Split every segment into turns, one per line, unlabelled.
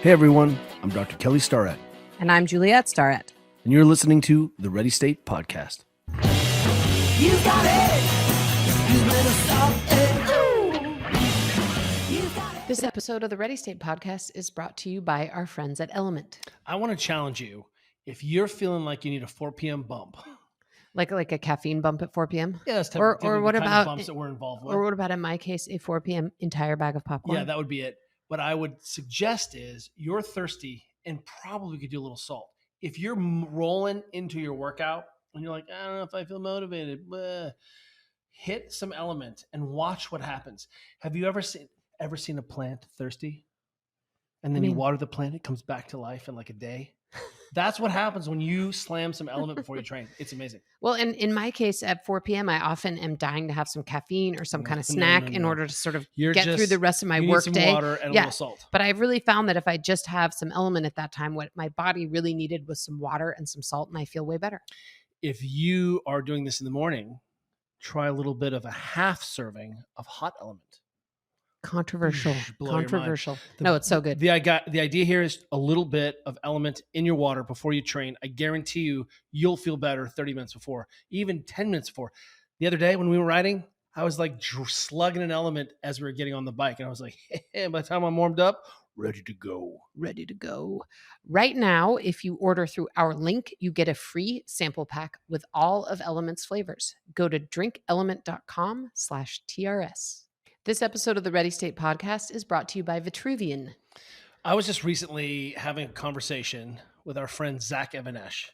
Hey everyone, I'm Dr. Kelly Starrett.
And I'm Juliette Starrett.
And you're listening to the Ready State Podcast.
You got it. You better stop it.
This episode of the Ready State Podcast is brought to you by our friends at Element.
I want to challenge you. If you're feeling like you need a 4 p.m. bump.
Like a caffeine bump at 4 p.m.?
Yeah, that's
or what
the kind
about
of bumps that we're involved with.
Or what about, in my case, a 4 p.m. entire bag of popcorn?
Yeah, that would be it. What I would suggest is you're thirsty and probably could do a little salt. If you're rolling into your workout and you're like, I don't know if I feel motivated, hit some Element and watch what happens. Have you ever seen a plant thirsty? And then you water the plant, it comes back to life in like a day. That's what happens when you slam some Element before you train. It's amazing.
Well, and in my case, at 4 p.m., I often am dying to have some caffeine or some kind of snack in order to sort of get through the rest of my work day.
Water and a little salt.
But I've really found that if I just have some Element at that time, what my body really needed was some water and some salt, and I feel way better.
If you are doing this in the morning, try a little bit of a half serving of hot Element.
Controversial. No, it's so good.
The idea here is a little bit of Element in your water before you train. I guarantee you'll feel better 30 minutes before, even 10 minutes before. The other day when we were riding, I was like slugging an Element as we were getting on the bike. And I was like, hey, by the time I'm warmed up, ready to go.
Right now, if you order through our link, you get a free sample pack with all of Element's flavors. Go to drinkelement.com/TRS. This episode of the Ready State Podcast is brought to you by Vitruvian.
I was just recently having a conversation with our friend Zach Evanesh,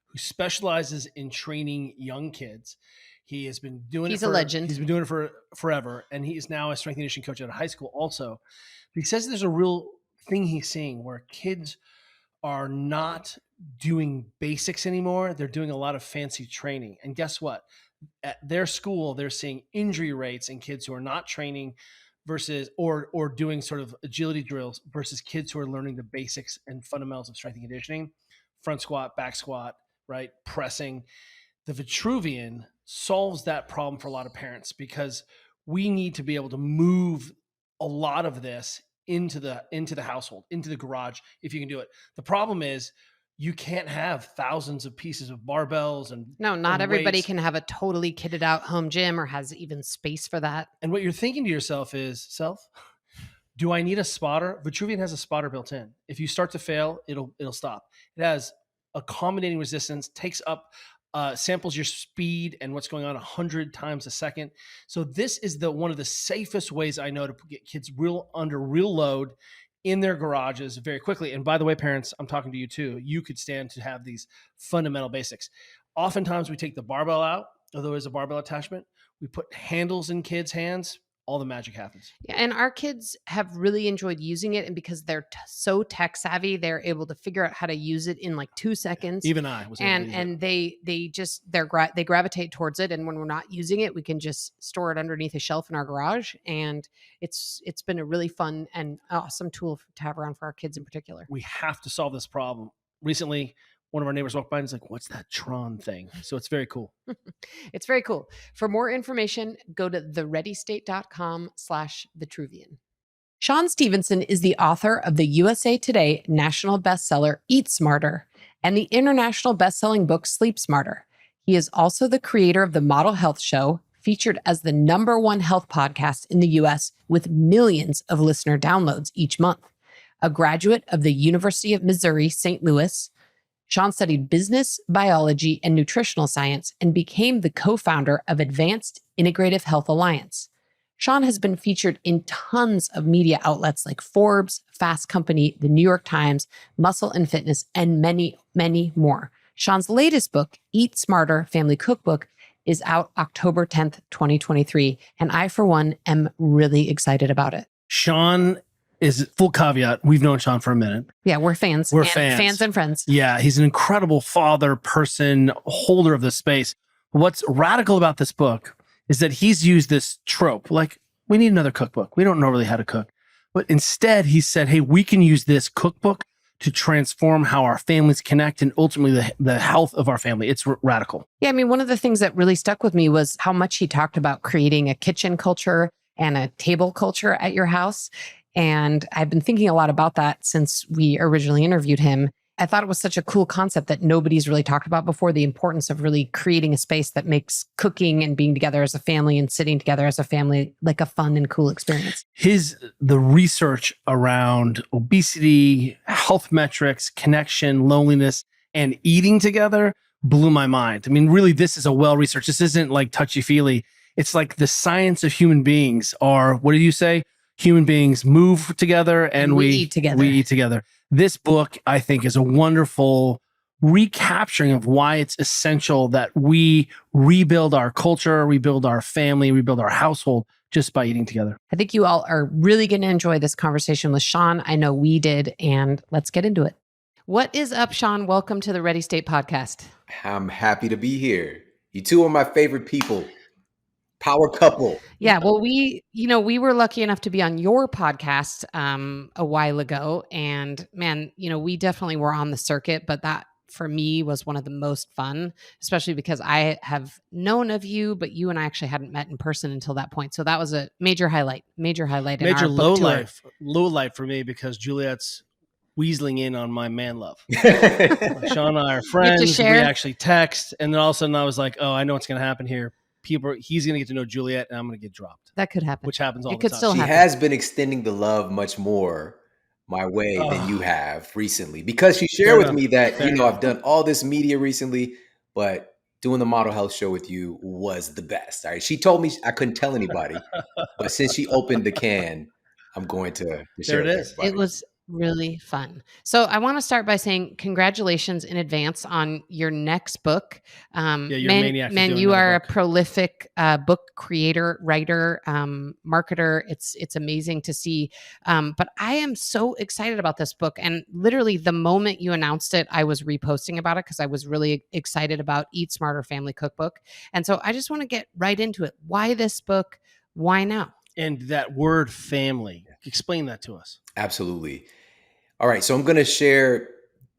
who specializes in training young kids. He has been doing
He's a legend.
He's been doing it for forever, and he is now a strength and conditioning coach at a high school also. But he says there's a real thing he's seeing where kids are not doing basics anymore. They're doing a lot of fancy training. And guess what? At their school, they're seeing injury rates in kids who are not training versus or doing sort of agility drills versus kids who are learning the basics and fundamentals of strength and conditioning, front squat, back squat, right? Pressing. The Vitruvian solves that problem for a lot of parents because we need to be able to move a lot of this into the household, into the garage, if you can do it. The problem is you can't have thousands of pieces of barbells and
not everybody
weights.
Can have a totally kitted out home gym or has even space for that.
And what you're thinking to yourself is, do I need a spotter? Vitruvian has a spotter built in. If you start to fail, it'll stop. It has accommodating resistance, takes up, samples your speed and what's going on 100 times a second. So this is one of the safest ways I know to get kids under real load in their garages very quickly. And by the way, parents, I'm talking to you too. You could stand to have these fundamental basics. Oftentimes we take the barbell out, although there's a barbell attachment. We put handles in kids' hands. All the magic happens. Yeah,
and our kids have really enjoyed using it. And because they're so tech savvy, they're able to figure out how to use it in like 2 seconds.
Even I was able to use
it. They gravitate towards it. And when we're not using it, we can just store it underneath a shelf in our garage. And it's been a really fun and awesome tool to have around for our kids in particular.
We have to solve this problem. Recently, one of our neighbors walked by and was like, what's that Tron thing? So it's very cool.
It's very cool. For more information, go to thereadystate.com/Vitruvian. Shawn Stevenson is the author of the USA Today national bestseller, Eat Smarter, and the international bestselling book, Sleep Smarter. He is also the creator of the Model Health Show, featured as the #1 health podcast in the U.S. with millions of listener downloads each month. A graduate of the University of Missouri, St. Louis, Shawn studied business, biology, and nutritional science and became the co-founder of Advanced Integrative Health Alliance. Shawn has been featured in tons of media outlets like Forbes, Fast Company, The New York Times, Muscle and Fitness, and many, many more. Shawn's latest book, Eat Smarter Family Cookbook, is out October 10th, 2023. And I, for one, am really excited about it.
Shawn is, full caveat, we've known Shawn for a minute.
Yeah, we're fans. Fans and friends.
Yeah, he's an incredible father, person, holder of this space. What's radical about this book is that he's used this trope, like, we need another cookbook. We don't know really how to cook. But instead, he said, hey, we can use this cookbook to transform how our families connect and ultimately the health of our family. It's radical.
Yeah, I mean, one of the things that really stuck with me was how much he talked about creating a kitchen culture and a table culture at your house. And I've been thinking a lot about that since we originally interviewed him. I thought it was such a cool concept that nobody's really talked about before, the importance of really creating a space that makes cooking and being together as a family and sitting together as a family like a fun and cool experience.
The research around obesity, health metrics, connection, loneliness, and eating together blew my mind. I mean, really, this is a well-researched. This isn't like touchy-feely. It's like the science of human beings are, what did you say? Human beings move together and we
eat together.
We eat together. This book, I think, is a wonderful recapturing of why it's essential that we rebuild our culture, rebuild our family, rebuild our household just by eating together.
I think you all are really going to enjoy this conversation with Shawn. I know we did, and let's get into it. What is up, Shawn? Welcome to the Ready State podcast.
I'm happy to be here. You two are my favorite people. Power couple.
Yeah, well, we were lucky enough to be on your podcast a while ago, and man, we definitely were on the circuit, but that for me was one of the most fun, especially because I have known of you, but you and I actually hadn't met in person until that point. So that was a major highlight in our
low
book tour.
life for me because Juliet's weaseling in on my man love. Like Shawn and I are friends. We actually text, and then all of a sudden I was like, oh, I know what's going to happen here. He's going to get to know Juliet, and I'm going to get dropped.
That could happen.
Which happens all the
time.
Still
she
happen.
has been extending the love much more my way than you have recently, because she shared with me that, I've done all this media recently, but doing the Model Health show with you was the best. All right. She told me I couldn't tell anybody, but since she opened the can, I'm going to share
it is.
It was really fun. So I want to start by saying congratulations in advance on your next book.
You're a maniac.
Man, you are a prolific book creator, writer, marketer. It's amazing to see. But I am so excited about this book. And literally the moment you announced it, I was reposting about it because I was really excited about Eat Smarter Family Cookbook. And so I just want to get right into it. Why this book? Why now?
And that word family, explain that to us.
Absolutely. All right. So I'm going to share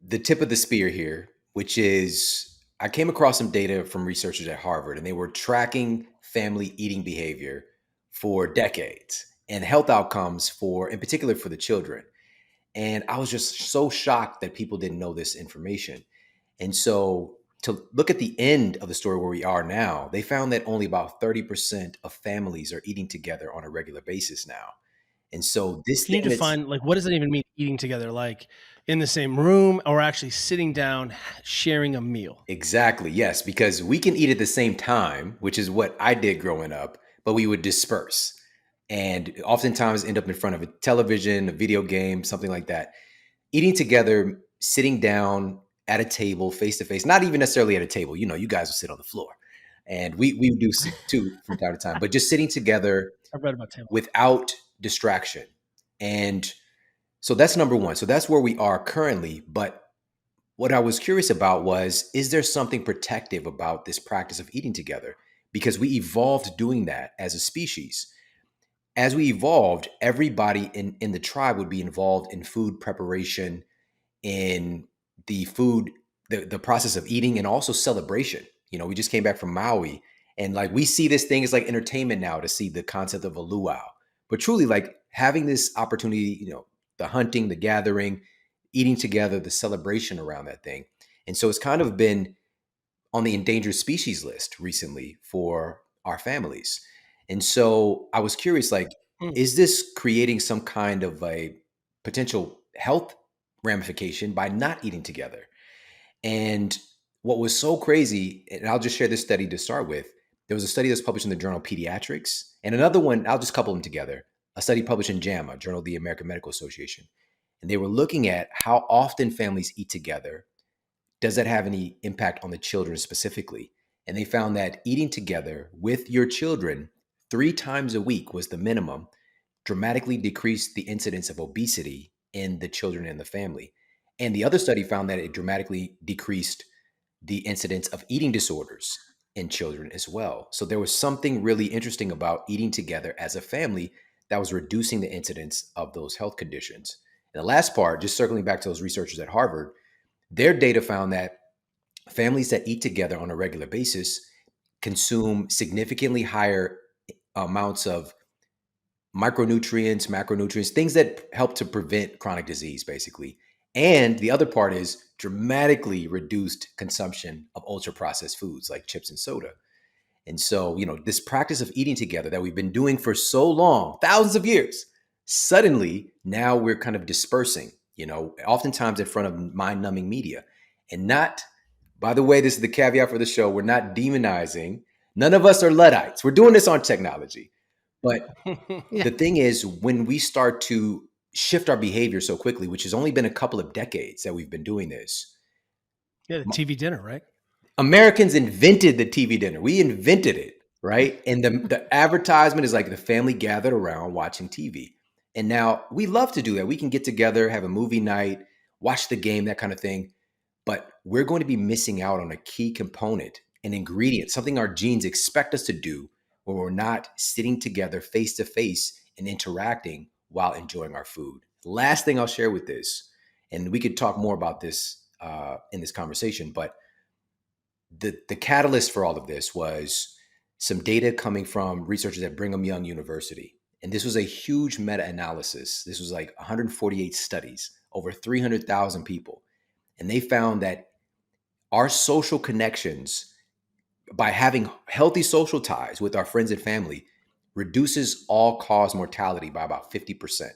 the tip of the spear here, which is I came across some data from researchers at Harvard, and they were tracking family eating behavior for decades and health outcomes in particular for the children. And I was just so shocked that people didn't know this information. And so to look at the end of the story where we are now, they found that only about 30% of families are eating together on a regular basis now. And so
can you define, what does it even mean eating together? Like in the same room or actually sitting down, sharing a meal?
Exactly. Yes. Because we can eat at the same time, which is what I did growing up, but we would disperse and oftentimes end up in front of a television, a video game, something like that. Eating together, sitting down at a table, face to face, not even necessarily at a table. You guys will sit on the floor, and we do too from time to time, but just sitting together
I've read about table
without distraction. And so that's number one. So that's where we are currently. But what I was curious about was, is there something protective about this practice of eating together? Because we evolved doing that as a species. As we evolved, everybody in the tribe would be involved in food preparation, in the process of eating, and also celebration. We just came back from Maui, and we see this thing as like entertainment now to see the concept of a luau. But truly, having this opportunity, the hunting, the gathering, eating together, the celebration around that thing. And so it's kind of been on the endangered species list recently for our families. And so I was curious, is this creating some kind of a potential health ramification by not eating together? And what was so crazy, and I'll just share this study to start with, there was a study that's published in the journal Pediatrics, and another one, I'll just couple them together, a study published in JAMA, Journal of the American Medical Association. And they were looking at how often families eat together. Does that have any impact on the children specifically? And they found that eating together with your children 3 times a week was the minimum, dramatically decreased the incidence of obesity in the children in the family. And the other study found that it dramatically decreased the incidence of eating disorders in children as well. So there was something really interesting about eating together as a family that was reducing the incidence of those health conditions. And the last part, just circling back to those researchers at Harvard, their data found that families that eat together on a regular basis consume significantly higher amounts of micronutrients, macronutrients, things that help to prevent chronic disease, basically. And the other part is dramatically reduced consumption of ultra processed foods like chips and soda. And so, this practice of eating together that we've been doing for so long, thousands of years, suddenly now we're kind of dispersing, oftentimes in front of mind numbing media. And not, by the way, this is the caveat for the show, we're not demonizing. None of us are Luddites. We're doing this on technology. But
Yeah.
the thing is, when we start to shift our behavior so quickly, which has only been a couple of decades that we've been doing this.
Yeah, the TV dinner, right?
Americans invented the TV dinner. We invented it, right? And the advertisement is like the family gathered around watching TV. And now we love to do that. We can get together, have a movie night, watch the game, that kind of thing. But we're going to be missing out on a key component, an ingredient, something our genes expect us to do when we're not sitting together face to face and interacting while enjoying our food. Last thing I'll share with this, and we could talk more about this in this conversation, but the catalyst for all of this was some data coming from researchers at Brigham Young University. And this was a huge meta-analysis. This was like 148 studies, over 300,000 people. And they found that our social connections, by having healthy social ties with our friends and family, reduces all-cause mortality by about 50%.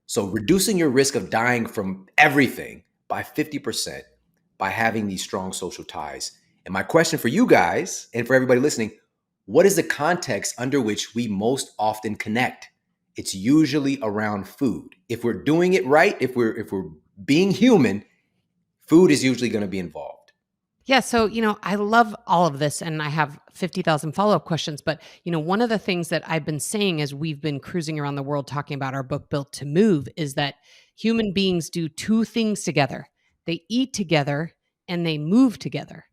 So reducing your risk of dying from everything by 50% by having these strong social ties. And my question for you guys and for everybody listening, what is the context under which we most often connect? It's usually around food. If we're doing it right, if we're being human, food is usually going to be involved.
Yeah. So, I love all of this and I have 50,000 follow-up questions. But, one of the things that I've been saying as we've been cruising around the world talking about our book, Built to Move, is that human beings do two things together. They eat together and they move together.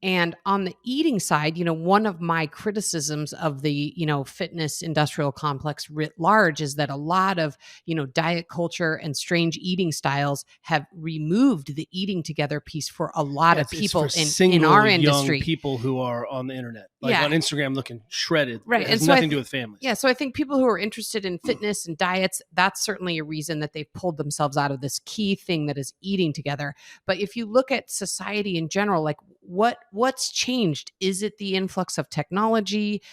And on the eating side, one of my criticisms of the, fitness industrial complex writ large is that a lot of, diet culture and strange eating styles have removed the eating together piece for a lot of people in our industry.
Young people who are on the internet, like
Yeah.
on Instagram looking shredded.
Right.
It has
And so
nothing to do with families.
Yeah. So I think people who are interested in fitness and diets, that's certainly a reason that they've pulled themselves out of this key thing that is eating together. But if you look at society in general, like what's changed? Is it the influx of technology?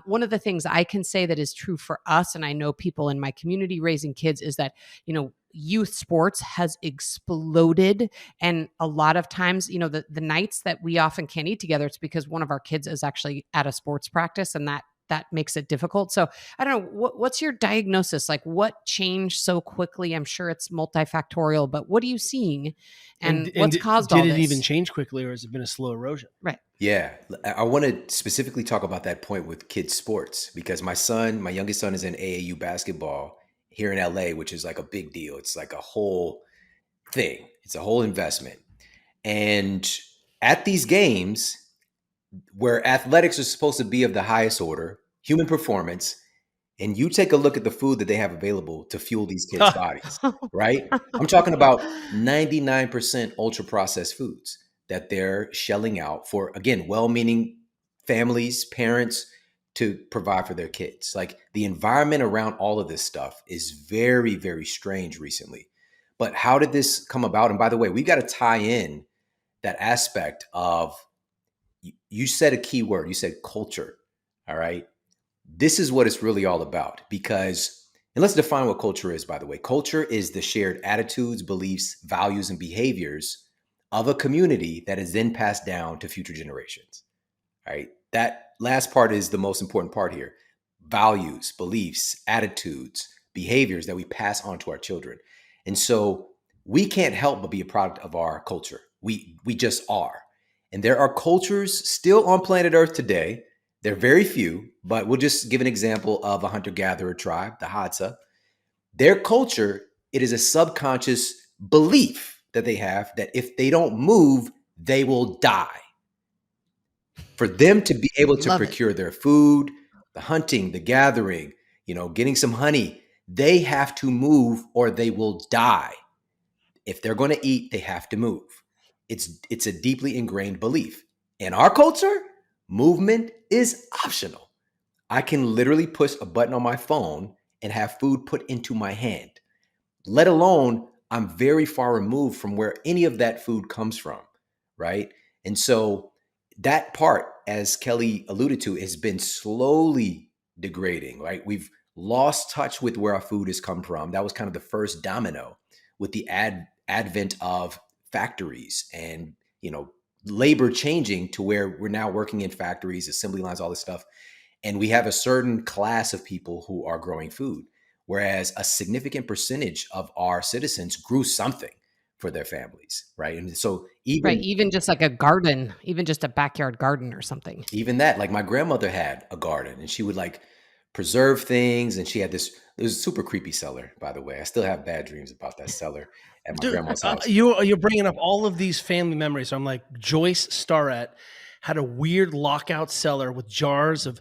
One of the things I can say that is true for us, and I know people in my community raising kids, is that, youth sports has exploded. And a lot of times, the nights that we often can't eat together, it's because one of our kids is actually at a sports practice, and that makes it difficult. So I don't know, what's your diagnosis? Like, what changed so quickly? I'm sure it's multifactorial, but what are you seeing? And what's caused all this?
Did it even change quickly, or has it been a slow erosion?
Right.
Yeah. I want to specifically talk about that point with kids sports, because my youngest son is in AAU basketball here in LA, which is like a big deal. It's like a whole thing. It's a whole investment. And at these games where athletics are supposed to be of the highest order, human performance, and you take a look at the food that they have available to fuel these kids' bodies, right? I'm talking about 99% ultra processed foods that they're shelling out for, again, well-meaning families, parents, to provide for their kids. Like, the environment around all of this stuff is very, very strange recently. But how did this come about? And by the way, we got to tie in that aspect of, you said a key word, you said culture. All right. This is what it's really all about, because, and let's define what culture is, by the way. Culture is the shared attitudes, beliefs, values, and behaviors of a community that is then passed down to future generations. All right. That last part is the most important part here. Values, beliefs, attitudes, behaviors that we pass on to our children. And so we can't help but be a product of our culture. We just are. And there are cultures still on planet Earth today. They're very few, but we'll just give an example of a hunter-gatherer tribe, the Hadza. Their culture, it is a subconscious belief that they have that if they don't move, they will die. For them to be able to procure their food, the hunting, the gathering, getting some honey, they have to move or they will die. If they're going to eat, they have to move. It's a deeply ingrained belief. In our culture, movement is optional. I can literally push a button on my phone and have food put into my hand, let alone I'm very far removed from where any of that food comes from, right? And so that part, as Kelly alluded to, has been slowly degrading, right? We've lost touch with where our food has come from. That was kind of the first domino with the advent of factories and, labor changing to where we're now working in factories, assembly lines, all this stuff. And we have a certain class of people who are growing food, whereas a significant percentage of our citizens grew something for their families, right? And so
Right.
even
Even just like a garden, even just a backyard garden or something.
even that, like my grandmother had a garden and she would like preserve things, and she had this, it was a super creepy cellar, by the way. I still have bad dreams about that cellar at my
Dude,
grandma's house.
you're bringing up all of these family memories. So I'm like, Joyce Starrett had a weird lockout cellar with jars of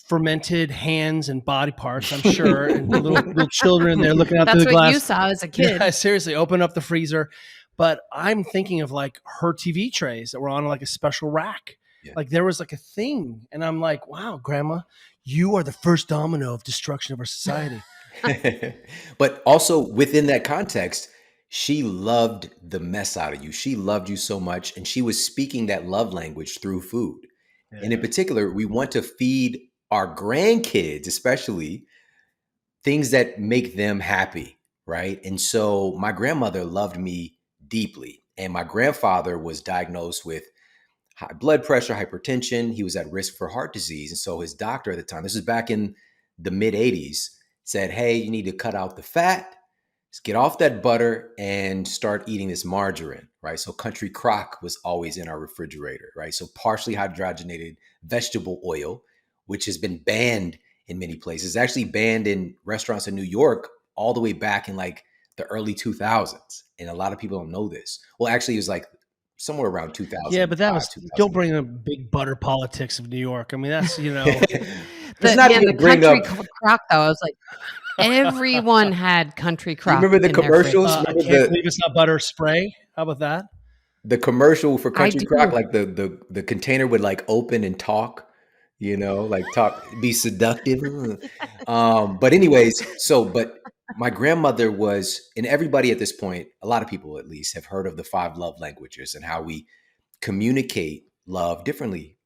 fermented hands and body parts, I'm sure, and little children there looking out through
That's
the
what
glass.
you saw as a kid.
Yeah, seriously, open up the freezer. But I'm thinking of like her TV trays that were on like a special rack.
Yeah.
Like there was like a thing. And I'm like, wow, Grandma, you are the first domino of destruction of our society.
But also within that context, she loved the mess out of you. She loved you so much, and she was speaking that love language through food. And in particular, we want to feed our grandkids, especially, things that make them happy, right? And so my grandmother loved me deeply, and my grandfather was diagnosed with high blood pressure, hypertension. He was at risk for heart disease. And so his doctor at the time, this is back in the mid 80s, said, hey, you need to cut out the fat, just get off that butter and start eating this margarine, right? So country crock was always in our refrigerator, right? So partially hydrogenated vegetable oil, which has been banned in many places, actually banned in restaurants in New York all the way back in like the early 2000s. And a lot of people don't know this. Well, actually, it was like somewhere around 2000.
Yeah, but that was, don't bring the big butter politics of New York. I mean, that's,
It's not even
the
bring
country
up.
crock, though, I was like, everyone had country crock.
remember the
in their
commercials?
fridge.
I
Remember
can't believe it's not butter spray. How about that?
the commercial for
I
country crock?
do.
Like the container would like open and talk, like talk, be seductive. But anyways, but my grandmother was, and everybody at this point, a lot of people at least have heard of the 5 love languages and how we communicate love differently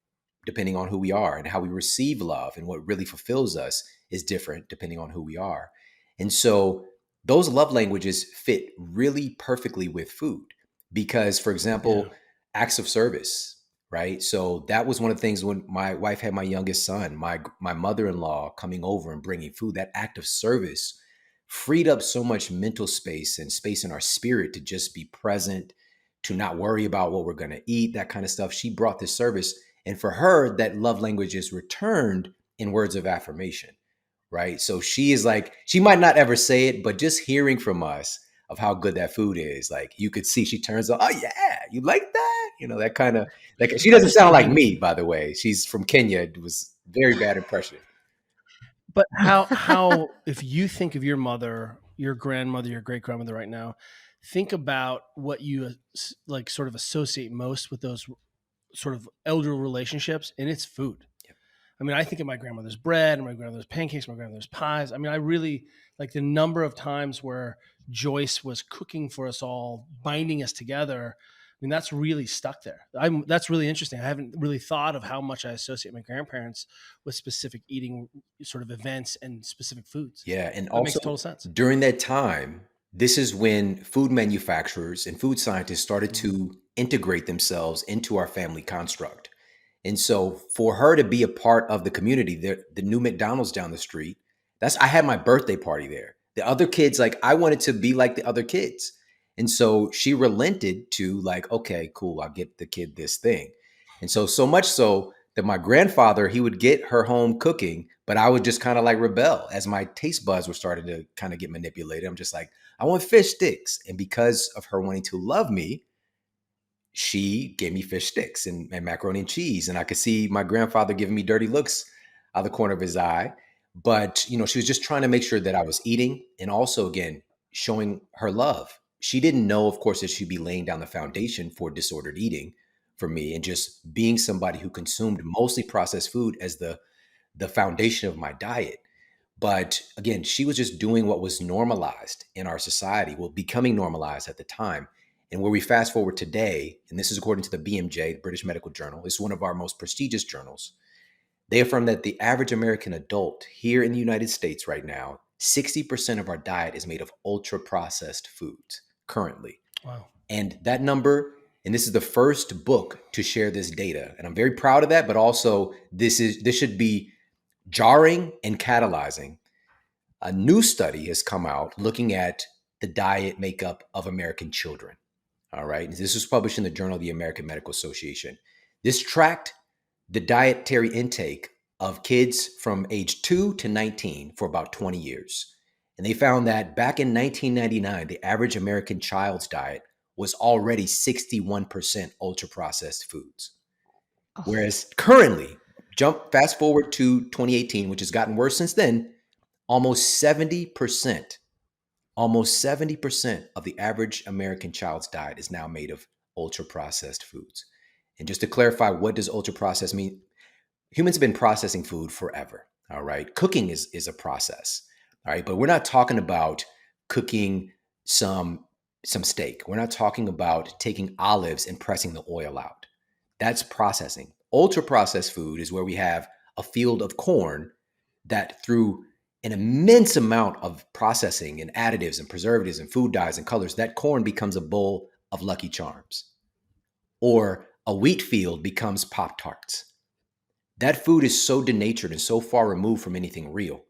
depending on who we are, and how we receive love and what really fulfills us is different depending on who we are. And so those love languages fit really perfectly with food because, for example, acts of service, right? So that was one of the things when my wife had my youngest son, my mother-in-law coming over and bringing food, that act of service freed up so much mental space and space in our spirit to just be present, to not worry about what we're going to eat, that kind of stuff. She brought this service. And for her, that love language is returned in words of affirmation, right? So she is like, she might not ever say it, but just hearing from us of how good that food is, like you could see she turns on, oh yeah, you like that? That kind of, like, she doesn't sound like me, by the way. She's from Kenya. It was very bad impression.
But how if you think of your mother, your grandmother, your great grandmother right now, think about what you like sort of associate most with those sort of elder relationships, and it's food.
Yep.
I mean, I think of my grandmother's bread, my grandmother's pancakes, my grandmother's pies. I mean, I really like the number of times where Joyce was cooking for us all, binding us together. I mean, that's really stuck there. That's really interesting. I haven't really thought of how much I associate my grandparents with specific eating sort of events and specific foods.
Yeah. And
That
also
makes total sense.
during that time, this is when food manufacturers and food scientists started to integrate themselves into our family construct. And so for her to be a part of the community, the new McDonald's down the street, I had my birthday party there. The other kids, like, I wanted to be like the other kids. And so she relented to like, okay, cool, I'll get the kid this thing. And so much so that my grandfather, he would get her home cooking, but I would just kind of like rebel as my taste buds were starting to kind of get manipulated. I'm just like, I want fish sticks. And because of her wanting to love me, she gave me fish sticks and macaroni and cheese. And I could see my grandfather giving me dirty looks out of the corner of his eye. But, she was just trying to make sure that I was eating and also, again, showing her love. She didn't know, of course, that she'd be laying down the foundation for disordered eating for me and just being somebody who consumed mostly processed food as the foundation of my diet. But again, she was just doing what was normalized in our society, well, becoming normalized at the time. And where we fast forward today, and this is according to the BMJ, the British Medical Journal, it's one of our most prestigious journals. They affirm that the average American adult here in the United States right now, 60% of our diet is made of ultra processed foods currently.
Wow.
And that number, and this is the first book to share this data. And I'm very proud of that, but also this should be jarring and catalyzing. A new study has come out looking at the diet makeup of American children. All right. This was published in the Journal of the American Medical Association. This tracked the dietary intake of kids from age 2 to 19 for about 20 years. And they found that back in 1999, the average American child's diet was already 61% ultra processed foods.
Oh.
Whereas currently, fast forward to 2018, which has gotten worse since then, almost 70% of the average American child's diet is now made of ultra processed foods. And just to clarify, what does ultra processed mean? Humans have been processing food forever. All right. Cooking is a process. All right. But we're not talking about cooking some steak. We're not talking about taking olives and pressing the oil out. That's processing. Ultra processed food is where we have a field of corn that through an immense amount of processing and additives and preservatives and food dyes and colors, that corn becomes a bowl of Lucky Charms. Or a wheat field becomes Pop-Tarts. That food is so denatured and so far removed from anything real.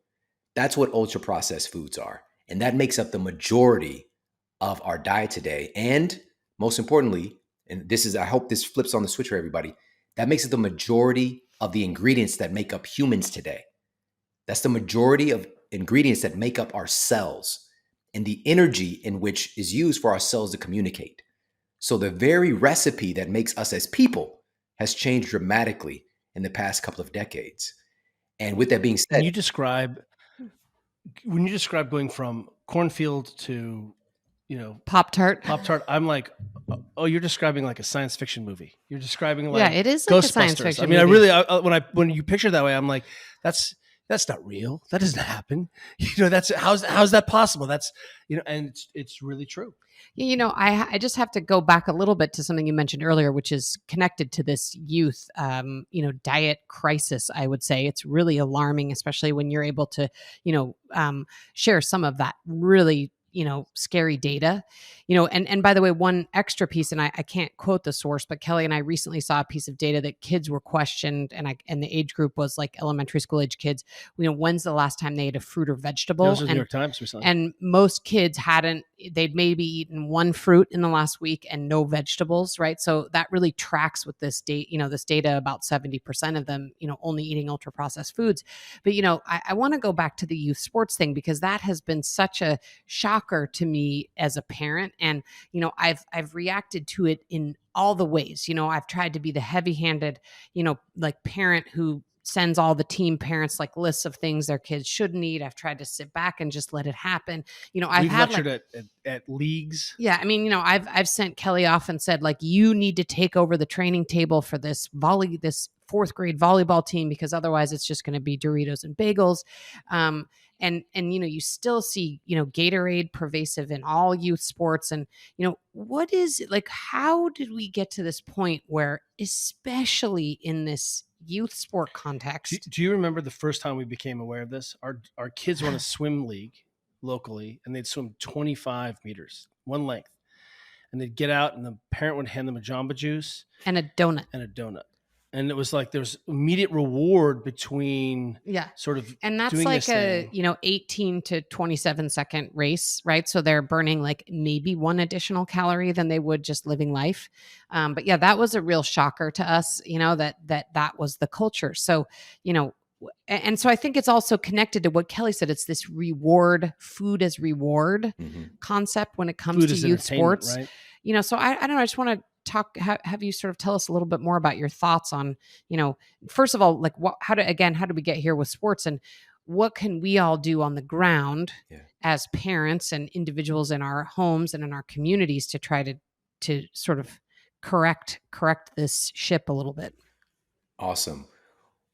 That's what ultra processed foods are. And that makes up the majority of our diet today. And most importantly, and I hope this flips on the switch for everybody, that makes it the majority of the ingredients that make up humans today. That's the majority of ingredients that make up our cells and the energy in which is used for our cells to communicate. So the very recipe that makes us as people has changed dramatically in the past couple of decades. And with that being said,
when you describe going from cornfield to,
Pop-Tart.
I'm like, oh, you're describing like a science fiction movie. You're describing like,
Yeah, it is like a science
Ghostbusters.
fiction
I mean,
movie.
when you picture it that way, I'm like, that's not real. That doesn't happen. That's how's that possible? That's, and it's really true.
I just have to go back a little bit to something you mentioned earlier, which is connected to this youth, diet crisis. I would say it's really alarming, especially when you're able to, share some of that really, scary data, and by the way, one extra piece, and I can't quote the source, but Kelly and I recently saw a piece of data that kids were questioned, and the age group was like elementary school age kids. When's the last time they ate a fruit or vegetable?
Those are the New York Times recently.
And most kids they'd maybe eaten one fruit in the last week and no vegetables, right? So that really tracks with this this data about 70% of them, only eating ultra processed foods. But, I want to go back to the youth sports thing, because that has been such a shocker to me as a parent. And, I've reacted to it in all the ways. I've tried to be the heavy-handed, like parent who sends all the team parents like lists of things their kids shouldn't eat. I've tried to sit back and just let it happen. I've had
lectured at leagues.
Yeah. I mean, I've sent Kelly off and said, like, you need to take over the training table for this fourth grade volleyball team, because otherwise it's just going to be Doritos and bagels. And you still see, Gatorade pervasive in all youth sports. And, what is like, how did we get to this point where, especially in this youth sport context?
Do you remember the first time we became aware of this? Our kids were in a swim league locally, and they'd swim 25 meters, one length. And they'd get out, and the parent would hand them a Jamba Juice
and a donut.
And it was like there's immediate reward between sort of,
and that's
doing
like
this
18 to 27 second race, right? So they're burning like maybe one additional calorie than they would just living life. But yeah, that was a real shocker to us, that was the culture. So, and so I think it's also connected to what Kelly said. It's this food as reward concept when it comes
food
to
as
youth sports,
right?
So I don't know. I just want to have you sort of tell us a little bit more about your thoughts on, first of all, like how do we get here with sports, and what can we all do on the ground as parents and individuals in our homes and in our communities to try to sort of correct this ship a little bit?
Awesome.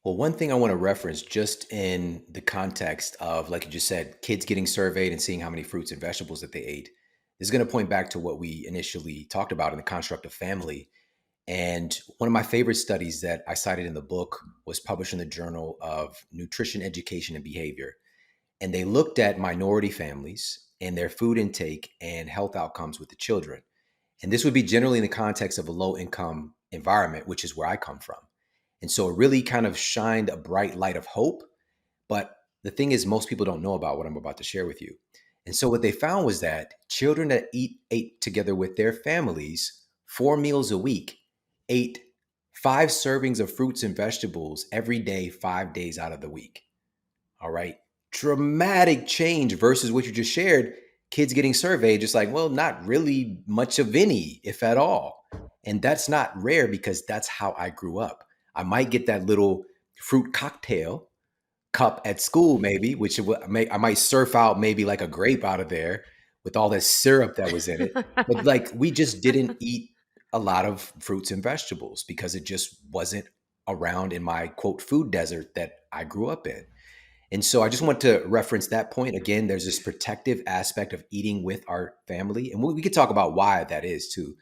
Well, one thing I want to reference just in the context of, like you just said, kids getting surveyed and seeing how many fruits and vegetables that they ate is going to point back to what we initially talked about in the construct of family. And one of my favorite studies that I cited in the book was published in the Journal of Nutrition, Education, and Behavior. And they looked at minority families and their food intake and health outcomes with the children. And this would be generally in the context of a low income environment, which is where I come from. And so it really kind of shined a bright light of hope. But the thing is, most people don't know about what I'm about to share with you. And so what they found was that children that ate together with their families 4 meals a week ate 5 servings of fruits and vegetables every day, 5 days out of the week. All right. Dramatic change versus what you just shared. Kids getting surveyed, just like, well, not really much of any, if at all. And that's not rare because that's how I grew up. I might get that little fruit cocktail cup at school, maybe, which I might surf out maybe like a grape out of there with all that syrup that was in it. But like, we just didn't eat a lot of fruits and vegetables because it just wasn't around in my quote food desert that I grew up in. And so I just want to reference that point. Again, there's this protective aspect of eating with our family. And we could talk about why that is too,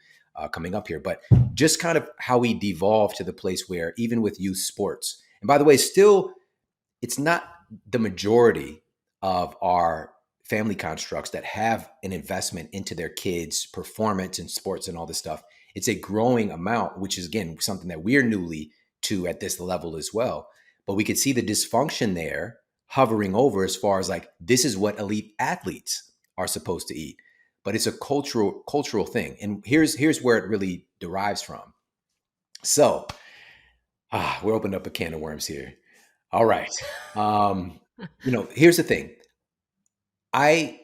coming up here. But just kind of how we devolved to the place where even with youth sports, and by the way, still, it's not the majority of our family constructs that have an investment into their kids' performance in sports and all this stuff. It's a growing amount, which is, again, something that we're newly to at this level as well. But we could see the dysfunction there hovering over as far as like, this is what elite athletes are supposed to eat. But it's a cultural thing. And here's where it really derives from. So we're opening up a can of worms here. All right. Here's the thing. I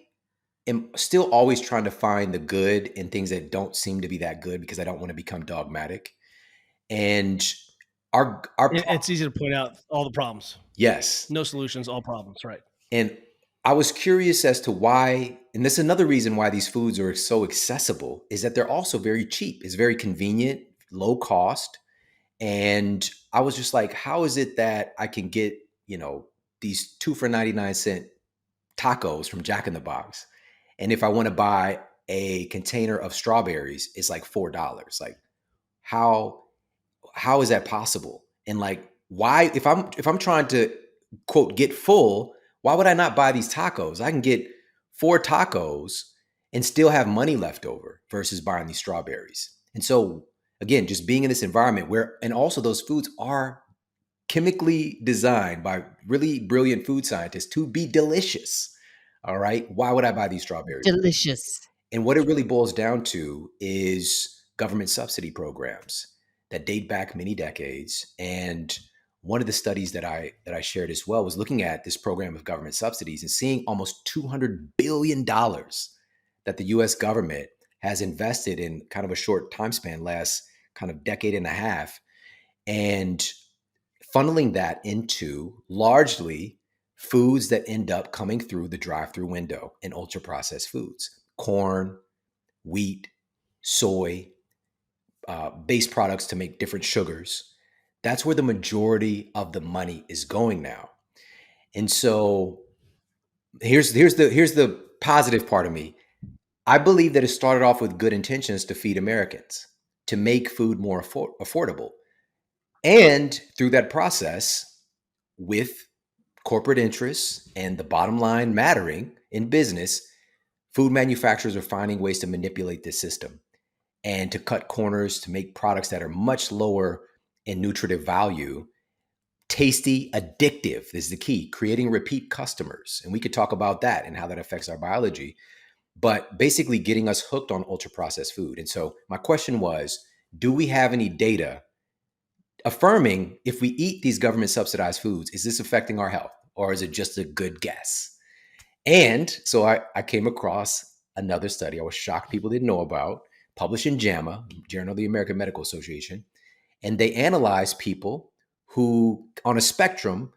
am still always trying to find the good in things that don't seem to be that good because I don't want to become dogmatic. And
it's easy to point out all the problems.
Yes.
No solutions, all problems, right?
And I was curious as to why, and this is another reason why these foods are so accessible, is that they're also very cheap. It's very convenient, low cost. And I was just like, how is it that I can get, these 2 for 99 cent tacos from Jack in the Box? And if I want to buy a container of strawberries, it's like $4. Like, how is that possible? And like, why, if I'm trying to quote get full, why would I not buy these tacos? I can get 4 tacos and still have money left over versus buying these strawberries. And so again, just being in this environment and also those foods are chemically designed by really brilliant food scientists to be delicious. All right. Why would I buy these strawberries?
Delicious.
And what it really boils down to is government subsidy programs that date back many decades. And one of the studies that I shared as well was looking at this program of government subsidies and seeing almost $200 billion that the US government has invested in kind of a short time span, last kind of decade and a half, and funneling that into largely foods that end up coming through the drive-through window in ultra processed foods, corn, wheat, soy, based products to make different sugars. That's where the majority of the money is going now. And so here's the positive part of me. I believe that it started off with good intentions to feed Americans, to make food more affordable. And through that process, with corporate interests and the bottom line mattering in business, food manufacturers are finding ways to manipulate this system and to cut corners to make products that are much lower in nutritive value, tasty, addictive is the key, creating repeat customers. And we could talk about that and how that affects our biology, but basically getting us hooked on ultra processed food. And so my question was, do we have any data affirming if we eat these government subsidized foods, is this affecting our health, or is it just a good guess? And so I came across another study I was shocked people didn't know about, published in JAMA, Journal of the American Medical Association. And they analyzed people who, on a spectrum,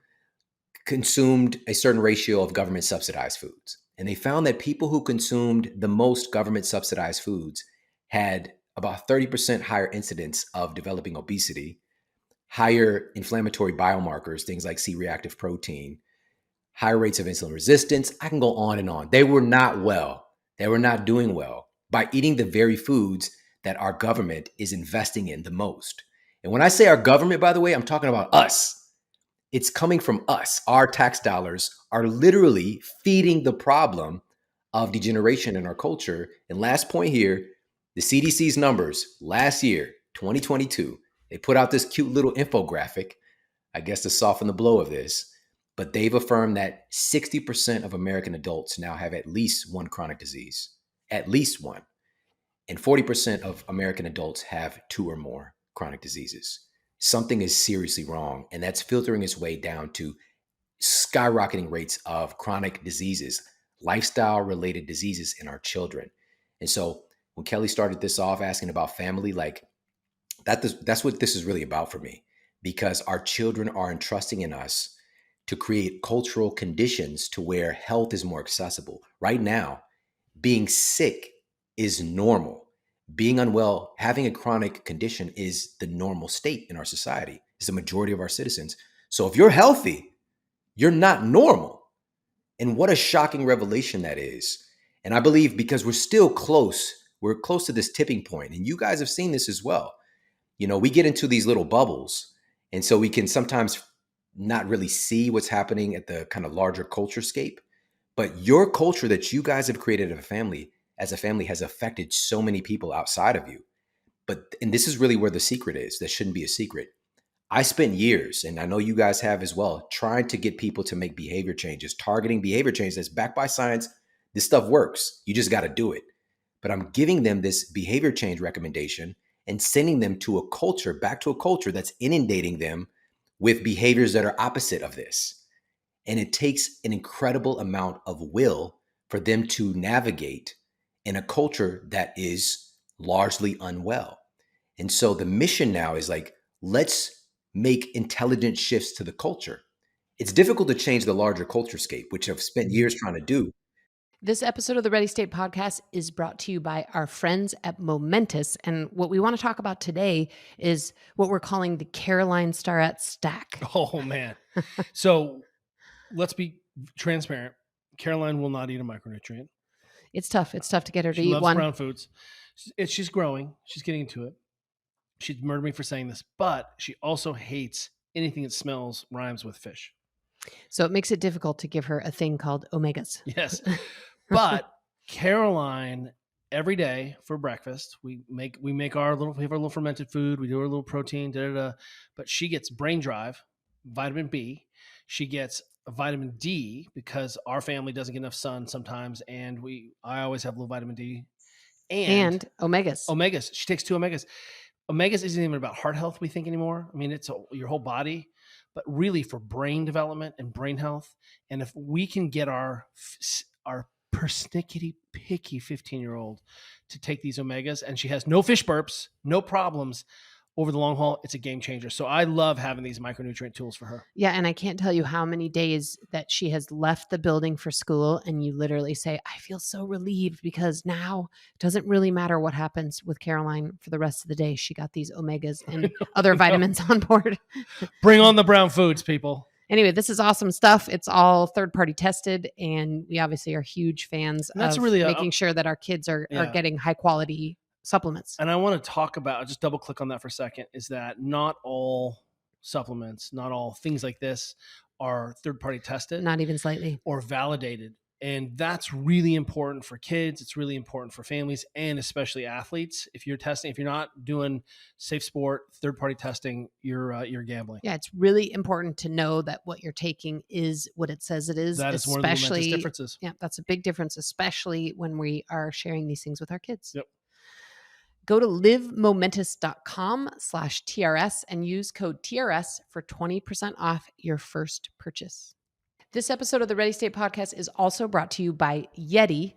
consumed a certain ratio of government subsidized foods. And they found that people who consumed the most government subsidized foods had about 30% higher incidence of developing obesity, higher inflammatory biomarkers, things like C-reactive protein, higher rates of insulin resistance. I can go on and on. They were not well. They were not doing well by eating the very foods that our government is investing in the most. And when I say our government, by the way, I'm talking about us. It's coming from us. Our tax dollars are literally feeding the problem of degeneration in our culture. And last point here, the CDC's numbers last year, 2022, they put out this cute little infographic, I guess to soften the blow of this, but they've affirmed that 60% of American adults now have at least one chronic disease, at least one. And 40% of American adults have two or more chronic diseases. Something is seriously wrong, and that's filtering its way down to skyrocketing rates of chronic diseases, lifestyle-related diseases in our children. And so when Kelly started this off asking about family, like that's what this is really about for me, because our children are entrusting in us to create cultural conditions to where health is more accessible. Right now, being sick is normal. Being unwell, having a chronic condition is the normal state in our society. It's the majority of our citizens. So if you're healthy, you're not normal. And what a shocking revelation that is. And I believe because we're close to this tipping point, and you guys have seen this as well. You know, we get into these little bubbles, and so we can sometimes not really see what's happening at the kind of larger culture scape. But your culture that you guys have created as a family has affected so many people outside of you. And this is really where the secret is. That shouldn't be a secret. I spent years, and I know you guys have as well, trying to get people to make behavior changes, targeting behavior change that's backed by science. This stuff works. You just got to do it. But I'm giving them this behavior change recommendation and sending them back to a culture that's inundating them with behaviors that are opposite of this. And it takes an incredible amount of will for them to navigate in a culture that is largely unwell. And so the mission now is like, let's make intelligent shifts to the culture. It's difficult to change the larger culture scape, which I've spent years trying to do.
This episode of the Ready State Podcast is brought to you by our friends at Momentous. And what we want to talk about today is what we're calling the Caroline Starrett stack.
Oh, man. So let's be transparent. Caroline will not eat a micronutrient.
It's tough. It's tough to get her to
She
eat
loves
one.
brown foods. She's growing. She's getting into it. She'd murder me for saying this, but she also hates anything that smells, rhymes with fish.
So it makes it difficult to give her a thing called omegas.
Yes. But Caroline, every day for breakfast, we have our little fermented food. We do our little protein, but she gets brain drive, vitamin B. She gets a vitamin D because our family doesn't get enough sun sometimes. And I always have low vitamin D
And omegas.
Omegas. She takes 2 omegas. Omegas isn't even about heart health, we think, anymore. I mean, it's your whole body, but really for brain development and brain health. And if we can get our persnickety picky 15-year-old to take these omegas, and she has no fish burps, no problems over the long haul, it's a game changer. So I love having these micronutrient tools for her.
Yeah. And I can't tell you how many days that she has left the building for school and you literally say, I feel so relieved because now it doesn't really matter what happens with Caroline for the rest of the day. She got these omegas and other vitamins on board.
Bring on the brown foods, people.
Anyway, this is awesome stuff. It's all third-party tested, and we obviously are huge fans of making sure that our kids are getting high-quality supplements.
And I want to talk about, just double click on that for a second, is that not all supplements, not all things like this are third-party tested.
Not even slightly.
Or validated. And that's really important for kids. It's really important for families and especially athletes. If you're not doing safe sport, third-party testing, you're gambling.
Yeah, it's really important to know that what you're taking is what it says it is.
That is one of the momentous differences.
Yeah, that's a big difference, especially when we are sharing these things with our kids.
Yep.
Go to livemomentous.com/TRS and use code TRS for 20% off your first purchase. This episode of the Ready State Podcast is also brought to you by Yeti.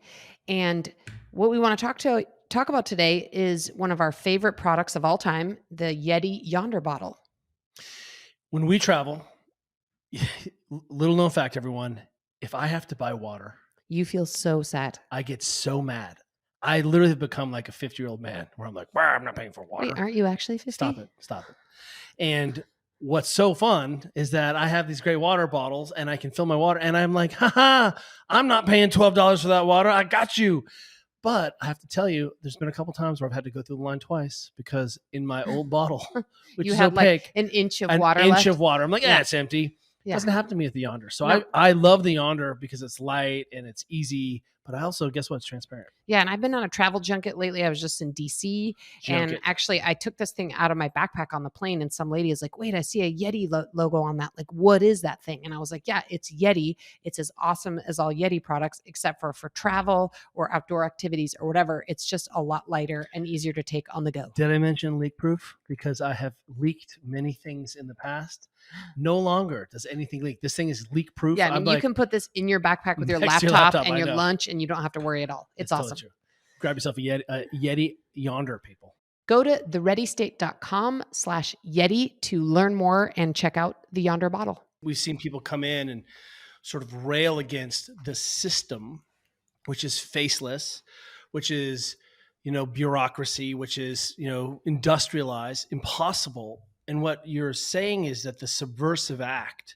And what we want to talk about today is one of our favorite products of all time, the Yeti Yonder bottle.
When we travel, little known fact, everyone, if I have to buy water,
you feel so sad.
I get so mad. I literally have become like a 50-year-old man where I'm like, I'm not paying for water.
Wait, aren't you actually 50?
Stop it. And what's so fun is that I have these great water bottles and I can fill my water and I'm like, haha, I'm not paying $12 for that water. I got you. But I have to tell you, there's been a couple times where I've had to go through the line twice because in my old bottle, which
You
is
had
opaque,
like an inch of
an
water
inch
left.
of water. I'm like,
Yeah.
it's empty.
Yeah.
Doesn't happen to me with the Yonder. So
No.
I love the Yonder because it's light and it's easy. But I also, guess what? It's transparent.
Yeah, and I've been on a travel junket lately. I was just in DC, and
Junket.
actually, I took this thing out of my backpack on the plane, and some lady is like, "Wait, I see a Yeti logo on that. Like, what is that thing?" And I was like, "Yeah, it's Yeti. It's as awesome as all Yeti products, except for travel or outdoor activities or whatever. It's just a lot lighter and easier to take on the go."
Did I mention leak proof? Because I have leaked many things in the past. No longer does anything leak. This thing is leak proof.
Yeah, I mean,
I'm
you can put this in your backpack with your
Next to your
laptop,
laptop,
and
I
your
know.
lunch, and you don't have to worry at all. It's
totally
awesome.
true. Grab yourself a Yeti Yonder, people.
Go to thereadystate.com/Yeti to learn more and check out the Yonder bottle.
We've seen people come in and sort of rail against the system, which is faceless, which is, bureaucracy, which is, industrialized, impossible. And what you're saying is that the subversive act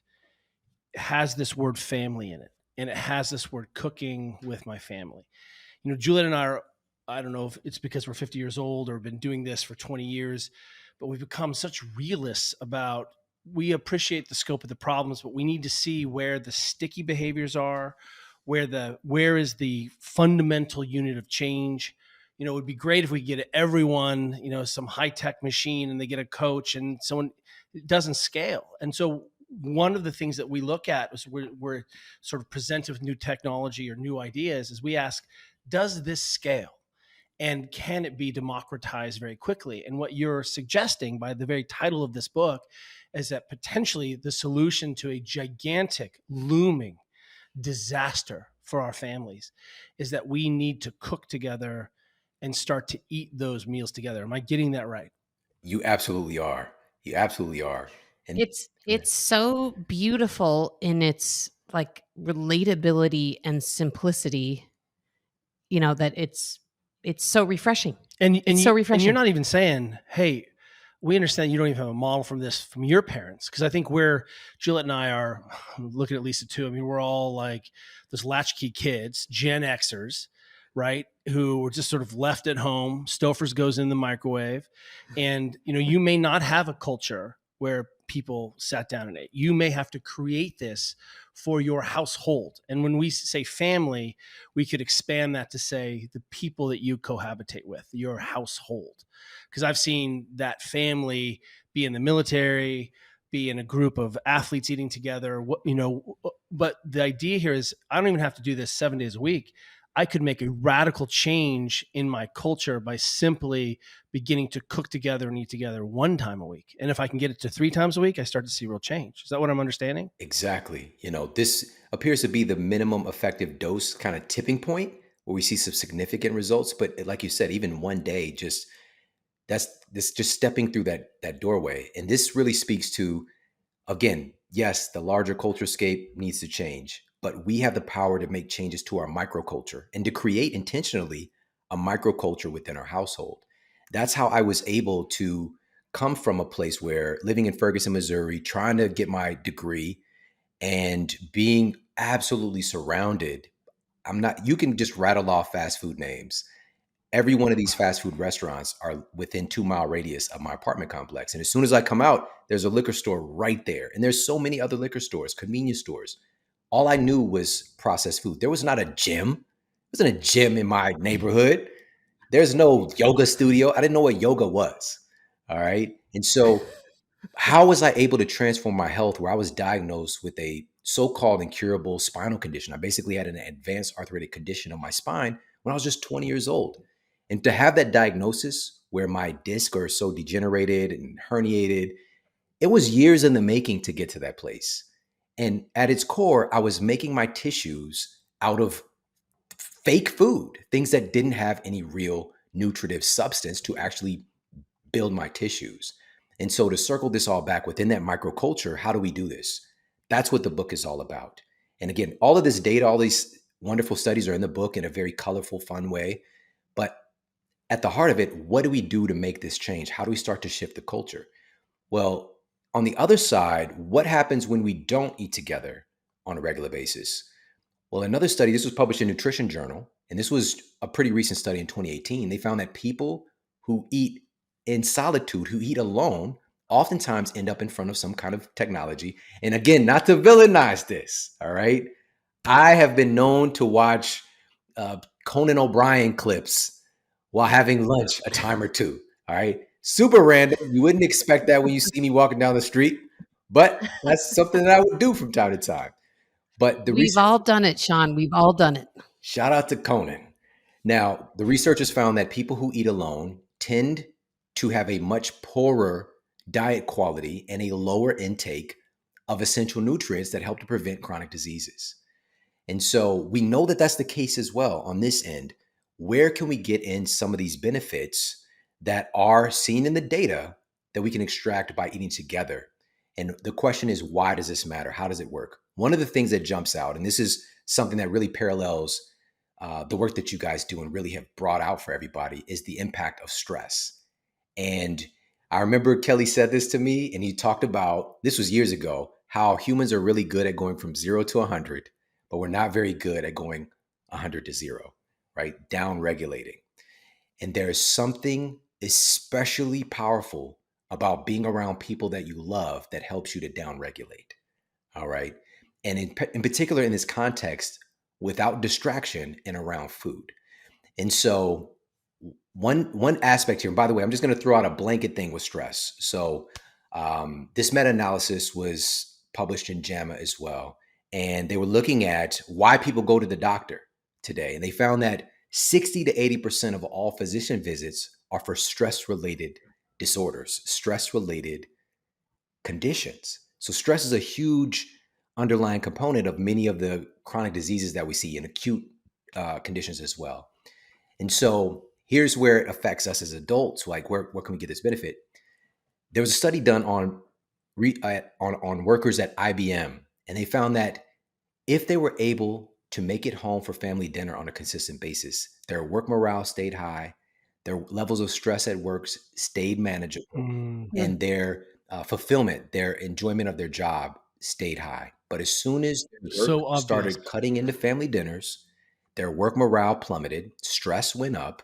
has this word family in it, and it has this word cooking with my family. Juliet and I don't know if it's because we're 50 years old or been doing this for 20 years, but we've become such realists about, we appreciate the scope of the problems, but we need to see where the sticky behaviors are, where is the fundamental unit of change. It would be great if we get everyone, some high-tech machine and they get a coach and someone, it doesn't scale. And so one of the things that we look at is we're sort of presented with new technology or new ideas is we ask, does this scale? And can it be democratized very quickly? And what you're suggesting by the very title of this book is that potentially the solution to a gigantic, looming disaster for our families is that we need to cook together and start to eat those meals together. Am I getting that right?
You absolutely are. You absolutely are. And
It's so beautiful in its like relatability and simplicity, that it's so refreshing.
And
so
and
refreshing.
you're not even saying, hey, we understand you don't even have a model from your parents. Because I think where Juliet and I are, I'm looking at Lisa too. I mean, we're all like those latchkey kids, Gen Xers, right? Who were just sort of left at home. Stouffer's goes in the microwave. And, you may not have a culture where people sat down and ate. You may have to create this for your household. And when we say family, we could expand that to say the people that you cohabitate with, your household. Because I've seen that family be in the military, be in a group of athletes eating together, but the idea here is I don't even have to do this 7 days a week. I could make a radical change in my culture by simply beginning to cook together and eat together one time a week. And if I can get it to 3 times a week, I start to see real change. Is that what I'm understanding?
exactly. This appears to be the minimum effective dose kind of tipping point where we see some significant results. But like you said, even one day, just stepping through that doorway. And this really speaks to, again, yes, the larger culture scape needs to change, but we have the power to make changes to our microculture and to create intentionally a microculture within our household. That's how I was able to come from a place where living in Ferguson, Missouri, trying to get my degree and being absolutely surrounded. You can just rattle off fast food names. Every one of these fast food restaurants are within 2-mile radius of my apartment complex. And as soon as I come out, there's a liquor store right there. And there's so many other liquor stores, convenience stores. All I knew was processed food. There was not a gym. There wasn't a gym in my neighborhood. There's no yoga studio. I didn't know what yoga was. All right. And so how was I able to transform my health where I was diagnosed with a so-called incurable spinal condition? I basically had an advanced arthritic condition of my spine when I was just 20 years old. And to have that diagnosis where my discs are so degenerated and herniated, it was years in the making to get to that place. And at its core, I was making my tissues out of fake food, things that didn't have any real nutritive substance to actually build my tissues. And so to circle this all back within that microculture, how do we do this? That's what the book is all about. And again, all of this data, all these wonderful studies are in the book in a very colorful, fun way. But at the heart of it, what do we do to make this change? How do we start to shift the culture? Well, on the other side, what happens when we don't eat together on a regular basis? Well, another study, this was published in Nutrition Journal, and this was a pretty recent study in 2018. They found that people who eat in solitude, who eat alone, oftentimes end up in front of some kind of technology. And again, not to villainize this, all right? I have been known to watch Conan O'Brien clips while having lunch a time or two, all right? Super random. You wouldn't expect that when you see me walking down the street, but that's something that I would do from time to time. But the
We've
research,
all done it, Shawn. We've all done it.
shout out to Conan. Now, the researchers found that people who eat alone tend to have a much poorer diet quality and a lower intake of essential nutrients that help to prevent chronic diseases. And so we know that that's the case as well on this end. Where can we get in some of these benefits that are seen in the data that we can extract by eating together? And the question is, why does this matter? How does it work? One of the things that jumps out, and this is something that really parallels the work that you guys do and really have brought out for everybody, is the impact of stress. And I remember Kelly said this to me, and he talked about, this was years ago, how humans are really good at going from 0 to 100, but we're not very good at going 100 to 0, right? Down regulating. And there is something especially powerful about being around people that you love that helps you to down regulate. All right. And in particular, in this context, without distraction and around food. And so one aspect here, and by the way, I'm just going to throw out a blanket thing with stress. So this meta-analysis was published in JAMA as well. And they were looking at why people go to the doctor today. And they found that 60 to 80% of all physician visits are for stress-related disorders, stress-related conditions. So stress is a huge underlying component of many of the chronic diseases that we see in acute conditions as well. And so here's where it affects us as adults. Like, where can we get this benefit? There was a study done on workers at IBM, and they found that if they were able to make it home for family dinner on a consistent basis, their work morale stayed high, their levels of stress at work stayed manageable, and their fulfillment, their enjoyment of their job stayed high. But as soon as their
So
work
obvious.
started cutting into family dinners, their work morale plummeted, stress went up,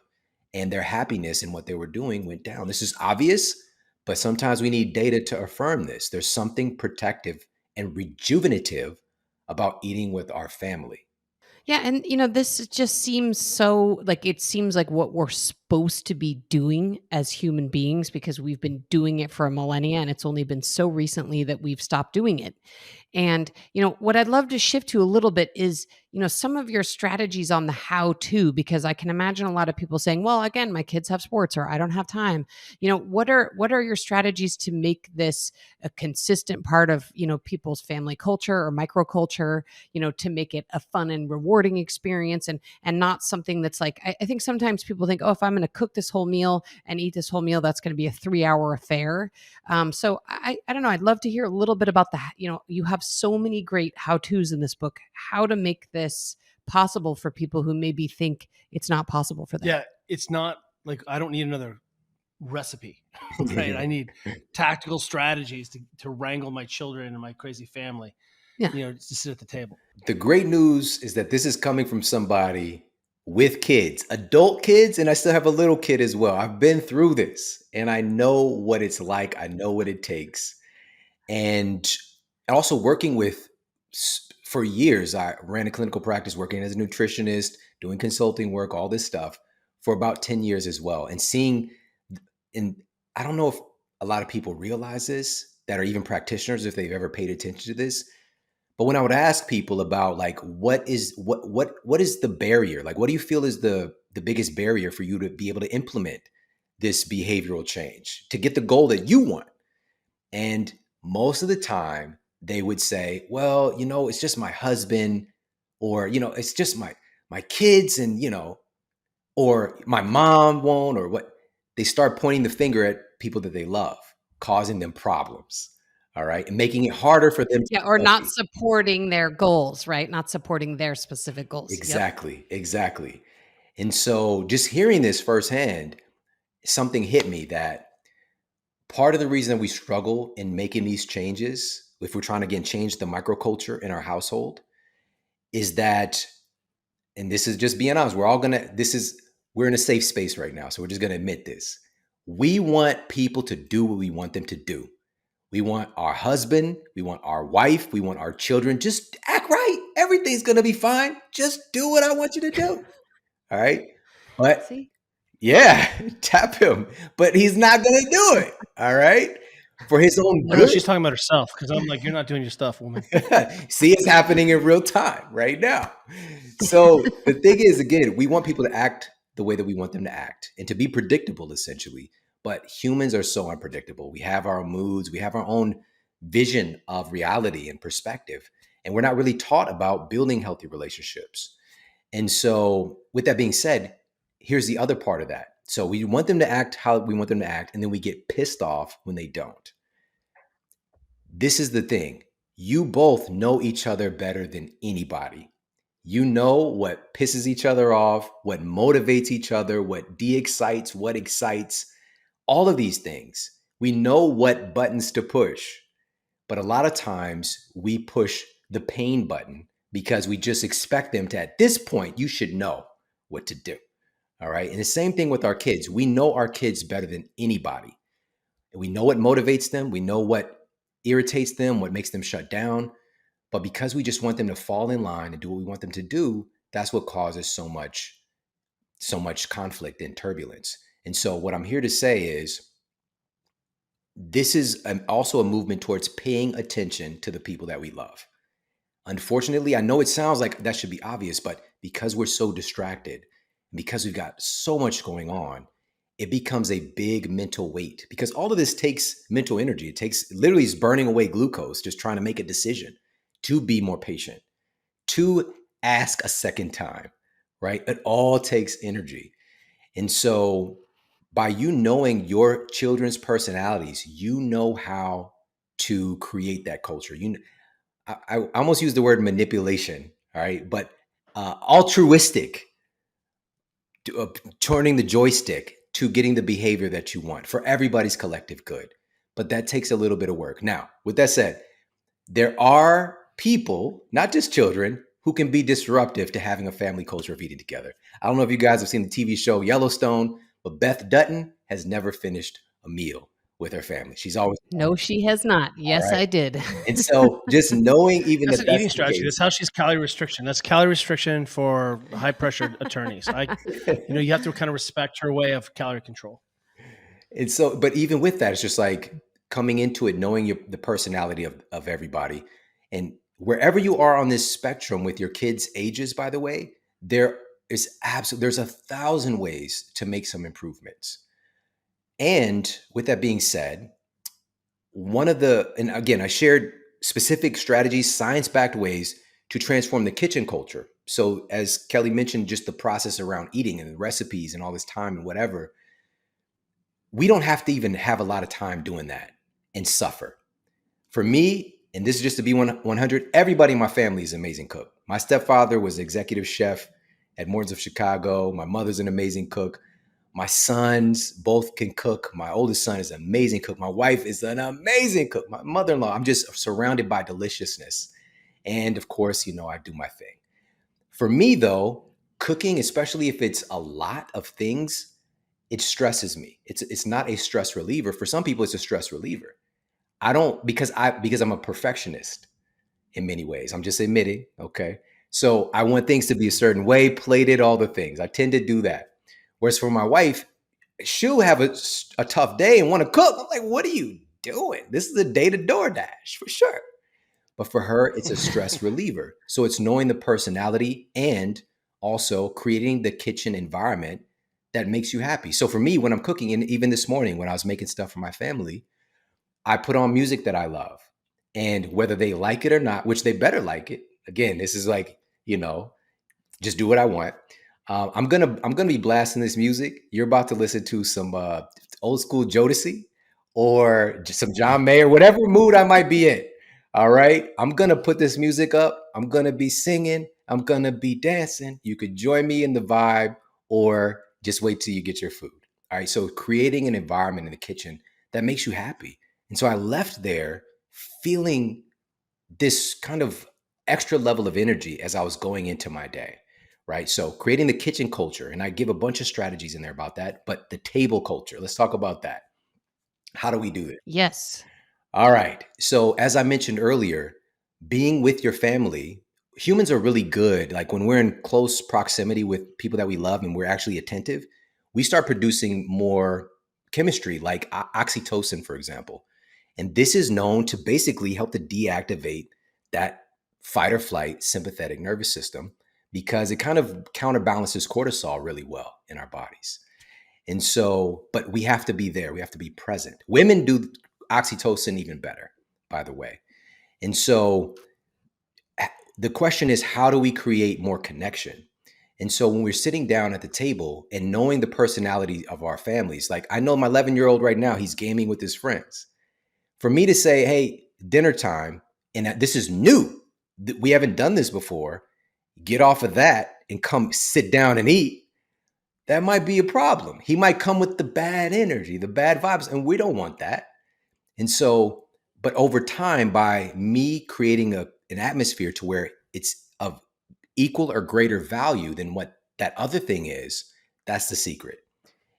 and their happiness in what they were doing went down. This is obvious, but sometimes we need data to affirm this. There's something protective and rejuvenative about eating with our family.
Yeah, and this just seems so like it seems like what we're supposed to be doing as human beings because we've been doing it for a millennia and it's only been so recently that we've stopped doing it. And what I'd love to shift to a little bit is some of your strategies on the how to, because I can imagine a lot of people saying, well, again, my kids have sports or I don't have time. What are your strategies to make this a consistent part of people's family culture or microculture, to make it a fun and rewarding experience and not something that's like, I think sometimes people think, oh, if I'm going to cook this whole meal and eat this whole meal, that's going to be a 3-hour affair. So I don't know. I'd love to hear a little bit about you have so many great how-tos in this book, how to make this possible for people who maybe think it's not possible for them.
Yeah, it's not like I don't need another recipe, right? I need tactical strategies to wrangle my children and my crazy family, to sit at the table.
The great news is that this is coming from somebody with kids, adult kids, and I still have a little kid as well. I've been through this and I know what it's like. I know what it takes. And also working with, for years, I ran a clinical practice working as a nutritionist, doing consulting work, all this stuff for about 10 years as well. And seeing, and I don't know if a lot of people realize this that are even practitioners, if they've ever paid attention to this. But when I would ask people about like, what is the barrier? Like, what do you feel is the biggest barrier for you to be able to implement this behavioral change to get the goal that you want? And most of the time they would say, well, it's just my husband, or, it's just my kids, and, or my mom won't, or what. They start pointing the finger at people that they love, causing them problems. All right. And making it harder for them.
Or not supporting their goals, right? Not supporting their specific goals.
Exactly. Exactly. And so just hearing this firsthand, something hit me that Part of the reason that we struggle in making these changes, if we're trying to, again, change the microculture in our household, is that, and this is just being honest, we're in a safe space right now. So we're just going to admit this. We want people to do what we want them to do. We want our husband, we want our wife, we want our children. Just act right. Everything's going to be fine. Just do what I want you to do. All right. But
See?
yeah, tap him. But he's not going to do it. All right. For his own
I know
good.
she's talking about herself because I'm like, you're not doing your stuff, woman.
See, it's happening in real time right now. So the thing is, again, we want people to act the way that we want them to act and to be predictable, essentially. But humans are so unpredictable. We have our moods, we have our own vision of reality and perspective, and we're not really taught about building healthy relationships. And so, with that being said, here's the other part of that. So we want them to act how we want them to act, and then we get pissed off when they don't. This is the thing. You both know each other better than anybody. You know what pisses each other off, what motivates each other, what de-excites, what excites, all of these things. We know what buttons to push. But a lot of times we push the pain button because we just expect them to, at this point, you should know what to do. All right. And the same thing with our kids. We know our kids better than anybody. We know what motivates them. We know what irritates them, what makes them shut down. But because we just want them to fall in line and do what we want them to do, that's what causes so much conflict and turbulence. And so what I'm here to say is this is also a movement towards paying attention to the people that we love. Unfortunately, I know it sounds like that should be obvious, but because we're so distracted, because we've got so much going on, it becomes a big mental weight because all of this takes mental energy. It takes literally is burning away glucose, just trying to make a decision to be more patient, to ask a second time, right? It all takes energy. And so by you knowing your children's personalities, you know how to create that culture. I almost use the word manipulation, all right? But altruistic, turning the joystick to getting the behavior that you want for everybody's collective good. But that takes a little bit of work. Now, with that said, there are people, not just children, who can be disruptive to having a family culture of eating together. I don't know if you guys have seen the TV show Yellowstone, but Beth Dutton has never finished a meal with her family. She's always
No, she has not. Yes,
right.
I did.
And so just knowing even
That's
that
an eating strategy. That's how she's calorie restriction. That's calorie restriction for high pressure attorneys. You have to kind of respect her way of calorie control.
And so, but even with that, it's just like coming into it, knowing the personality of everybody. And wherever you are on this spectrum with your kids' ages, by the way, there's 1,000 ways to make some improvements. And with that being said, and again, I shared specific strategies, science-backed ways to transform the kitchen culture. So as Kelly mentioned, just the process around eating and the recipes and all this time and whatever, we don't have to even have a lot of time doing that and suffer. For me, and this is just to be 100, everybody in my family is an amazing cook. My stepfather was executive chef at Morton's of Chicago. My mother's an amazing cook. My sons both can cook. My oldest son is an amazing cook. My wife is an amazing cook. My mother-in-law, I'm just surrounded by deliciousness. And of course, I do my thing. For me, though, cooking, especially if it's a lot of things, it stresses me. It's not a stress reliever. For some people, it's a stress reliever. I don't, because I'm a perfectionist in many ways. I'm just admitting, okay? So I want things to be a certain way, plated, all the things. I tend to do that. Whereas for my wife, she'll have a tough day and want to cook. I'm like, what are you doing? This is a day to DoorDash for sure. But for her, it's a stress reliever. So it's knowing the personality and also creating the kitchen environment that makes you happy. So for me, when I'm cooking, and even this morning when I was making stuff for my family, I put on music that I love. And whether they like it or not, which they better like it. Again, this is like, just do what I want. I'm gonna be blasting this music. You're about to listen to some old school Jodeci or just some John Mayer, whatever mood I might be in. All right, I'm gonna put this music up. I'm gonna be singing. I'm gonna be dancing. You could join me in the vibe, or just wait till you get your food. All right. So creating an environment in the kitchen that makes you happy. And so I left there feeling this kind of extra level of energy as I was going into my day, right? So creating the kitchen culture, and I give a bunch of strategies in there about that, but the table culture, let's talk about that. How do we do it?
Yes.
All right. So as I mentioned earlier, being with your family, humans are really good. Like when we're in close proximity with people that we love and we're actually attentive, we start producing more chemistry, like oxytocin, for example. And this is known to basically help to deactivate that fight or flight sympathetic nervous system because it kind of counterbalances cortisol really well in our bodies. And so, but we have to be there. We have to be present. Women do oxytocin even better, by the way. And so the question is, how do we create more connection? And so when we're sitting down at the table and knowing the personality of our families, like I know my 11-year-old right now, he's gaming with his friends. For me to say, hey, dinner time, and this is new, we haven't done this before, get off of that and come sit down and eat, that might be a problem. He might come with the bad energy, the bad vibes, and we don't want that. And so, but over time, by me creating an atmosphere to where it's of equal or greater value than what that other thing is, that's the secret.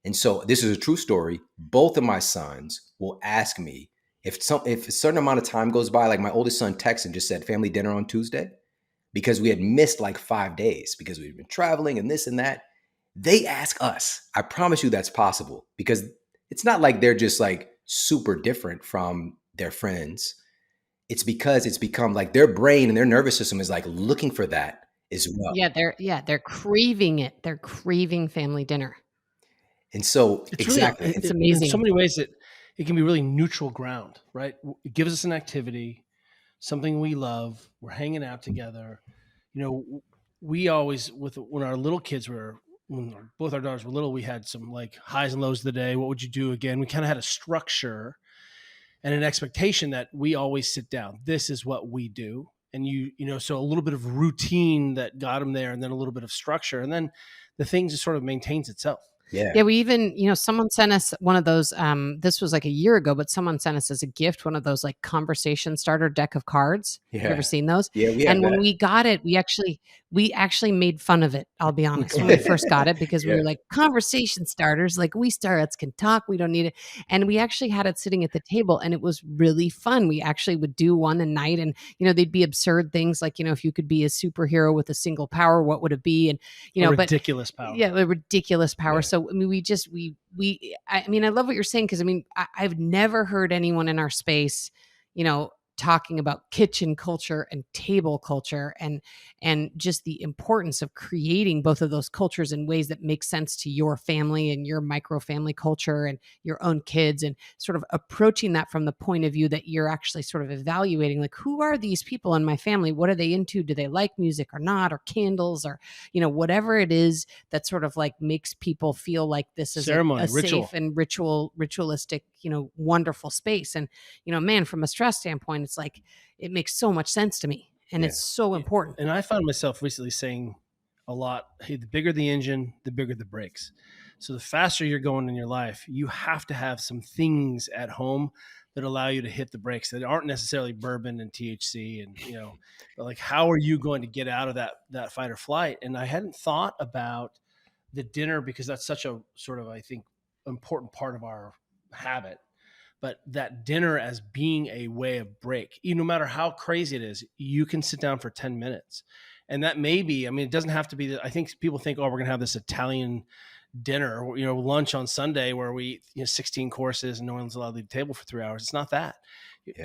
And so this is a true story. Both of my sons will ask me if a certain amount of time goes by, like my oldest son texted and just said family dinner on Tuesday, because we had missed like 5 days because we've been traveling and this and that. They ask us. I promise you that's possible because it's not like they're just like super different from their friends. It's because it's become like their brain and their nervous system is like looking for that as well.
They're craving it. They're craving family dinner.
And so
It's
exactly.
really,
It's amazing.
In so many ways it can be really neutral ground, right? It gives us an activity, something we love. We're hanging out together. You know, we always when our little kids were when both our daughters were little, we had some like highs and lows of the day. What would you do again? We kind of had a structure and an expectation that we always sit down. This is what we do. And so a little bit of routine that got them there and then a little bit of structure. And then the thing just sort of maintains itself.
Yeah, we even, someone sent us one of those, this was like a year ago, but someone sent us as a gift, one of those like conversation starter deck of cards.
Yeah.
Have you ever seen those?
Yeah, we
and
have
when
that.
we got it, we actually made fun of it. I'll be honest, when we first got it, because we were like conversation starters, like we starlets can talk, we don't need it. And we actually had it sitting at the table and it was really fun. We actually would do one a night and, they'd be absurd things like, if you could be a superhero with a single power, what would it be? And,
ridiculous power.
Yeah, a ridiculous power.
Yeah.
So, I mean, I love what you're saying because I've never heard anyone in our space, talking about kitchen culture and table culture and just the importance of creating both of those cultures in ways that make sense to your family and your micro family culture and your own kids, and sort of approaching that from the point of view that you're actually sort of evaluating, like, who are these people in my family? What are they into? Do they like music or not, or candles, or whatever it is that sort of like makes people feel like this is
ceremony,
a
ritual.
safe and ritualistic, wonderful space. And man, from a stress standpoint, it's like it makes so much sense to me, and it's so important.
And I found myself recently saying a lot, hey, the bigger the engine, the bigger the brakes. So the faster you're going in your life, you have to have some things at home that allow you to hit the brakes that aren't necessarily bourbon and THC and, but like, how are you going to get out of that fight or flight? And I hadn't thought about the dinner because that's such a sort of, I think, important part of our habit. But that dinner as being a way of break, no matter how crazy it is, you can sit down for 10 minutes. And that may be, it doesn't have to be, I think people think, oh, we're going to have this Italian dinner, lunch on Sunday where we eat 16 courses and no one's allowed to leave the table for 3 hours. It's not that. Yeah.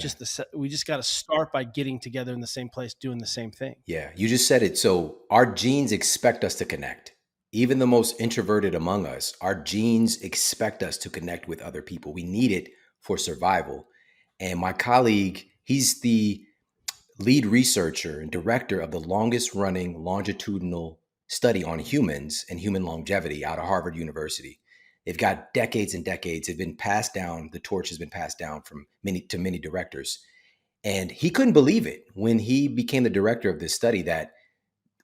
We just got to start by getting together in the same place, doing the same thing.
Yeah, you just said it. So our genes expect us to connect. Even the most introverted among us, our genes expect us to connect with other people. We need it for survival. And my colleague, he's the lead researcher and director of the longest running longitudinal study on humans and human longevity out of Harvard University. They've got decades and decades. It's been passed down. The torch has been passed down from many to many directors. And he couldn't believe it when he became the director of this study that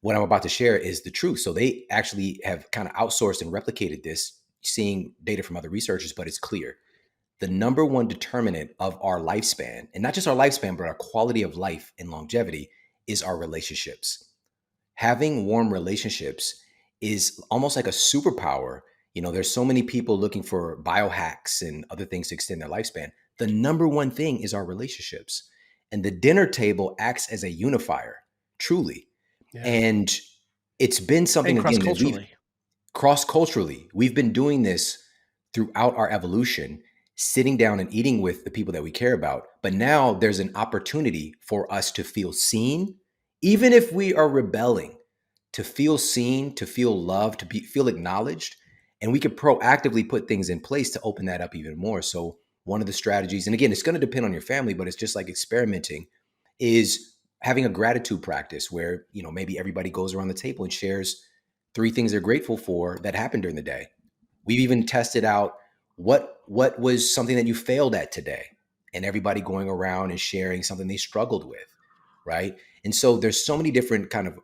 what I'm about to share is the truth. So they actually have kind of outsourced and replicated this, seeing data from other researchers, but it's clear. the number one determinant of our lifespan, and not just our lifespan, but our quality of life and longevity, is our relationships. Having warm relationships is almost like a superpower. There's so many people looking for biohacks and other things to extend their lifespan. The number one thing is our relationships. And the dinner table acts as a unifier, truly.
Yeah.
And it's been something,
And
again, that
cross-culturally.
cross-culturally, we've been doing this throughout our evolution, sitting down and eating with the people that we care about. But now there's an opportunity for us to feel seen, even if we are rebelling, to feel seen, to feel loved, feel acknowledged. And we could proactively put things in place to open that up even more. So one of the strategies, and again, it's going to depend on your family, but it's just like experimenting, is having a gratitude practice where, maybe everybody goes around the table and shares 3 things they're grateful for that happened during the day. We've even tested out what was something that you failed at today, and everybody going around and sharing something they struggled with, right? And so there's so many different kind of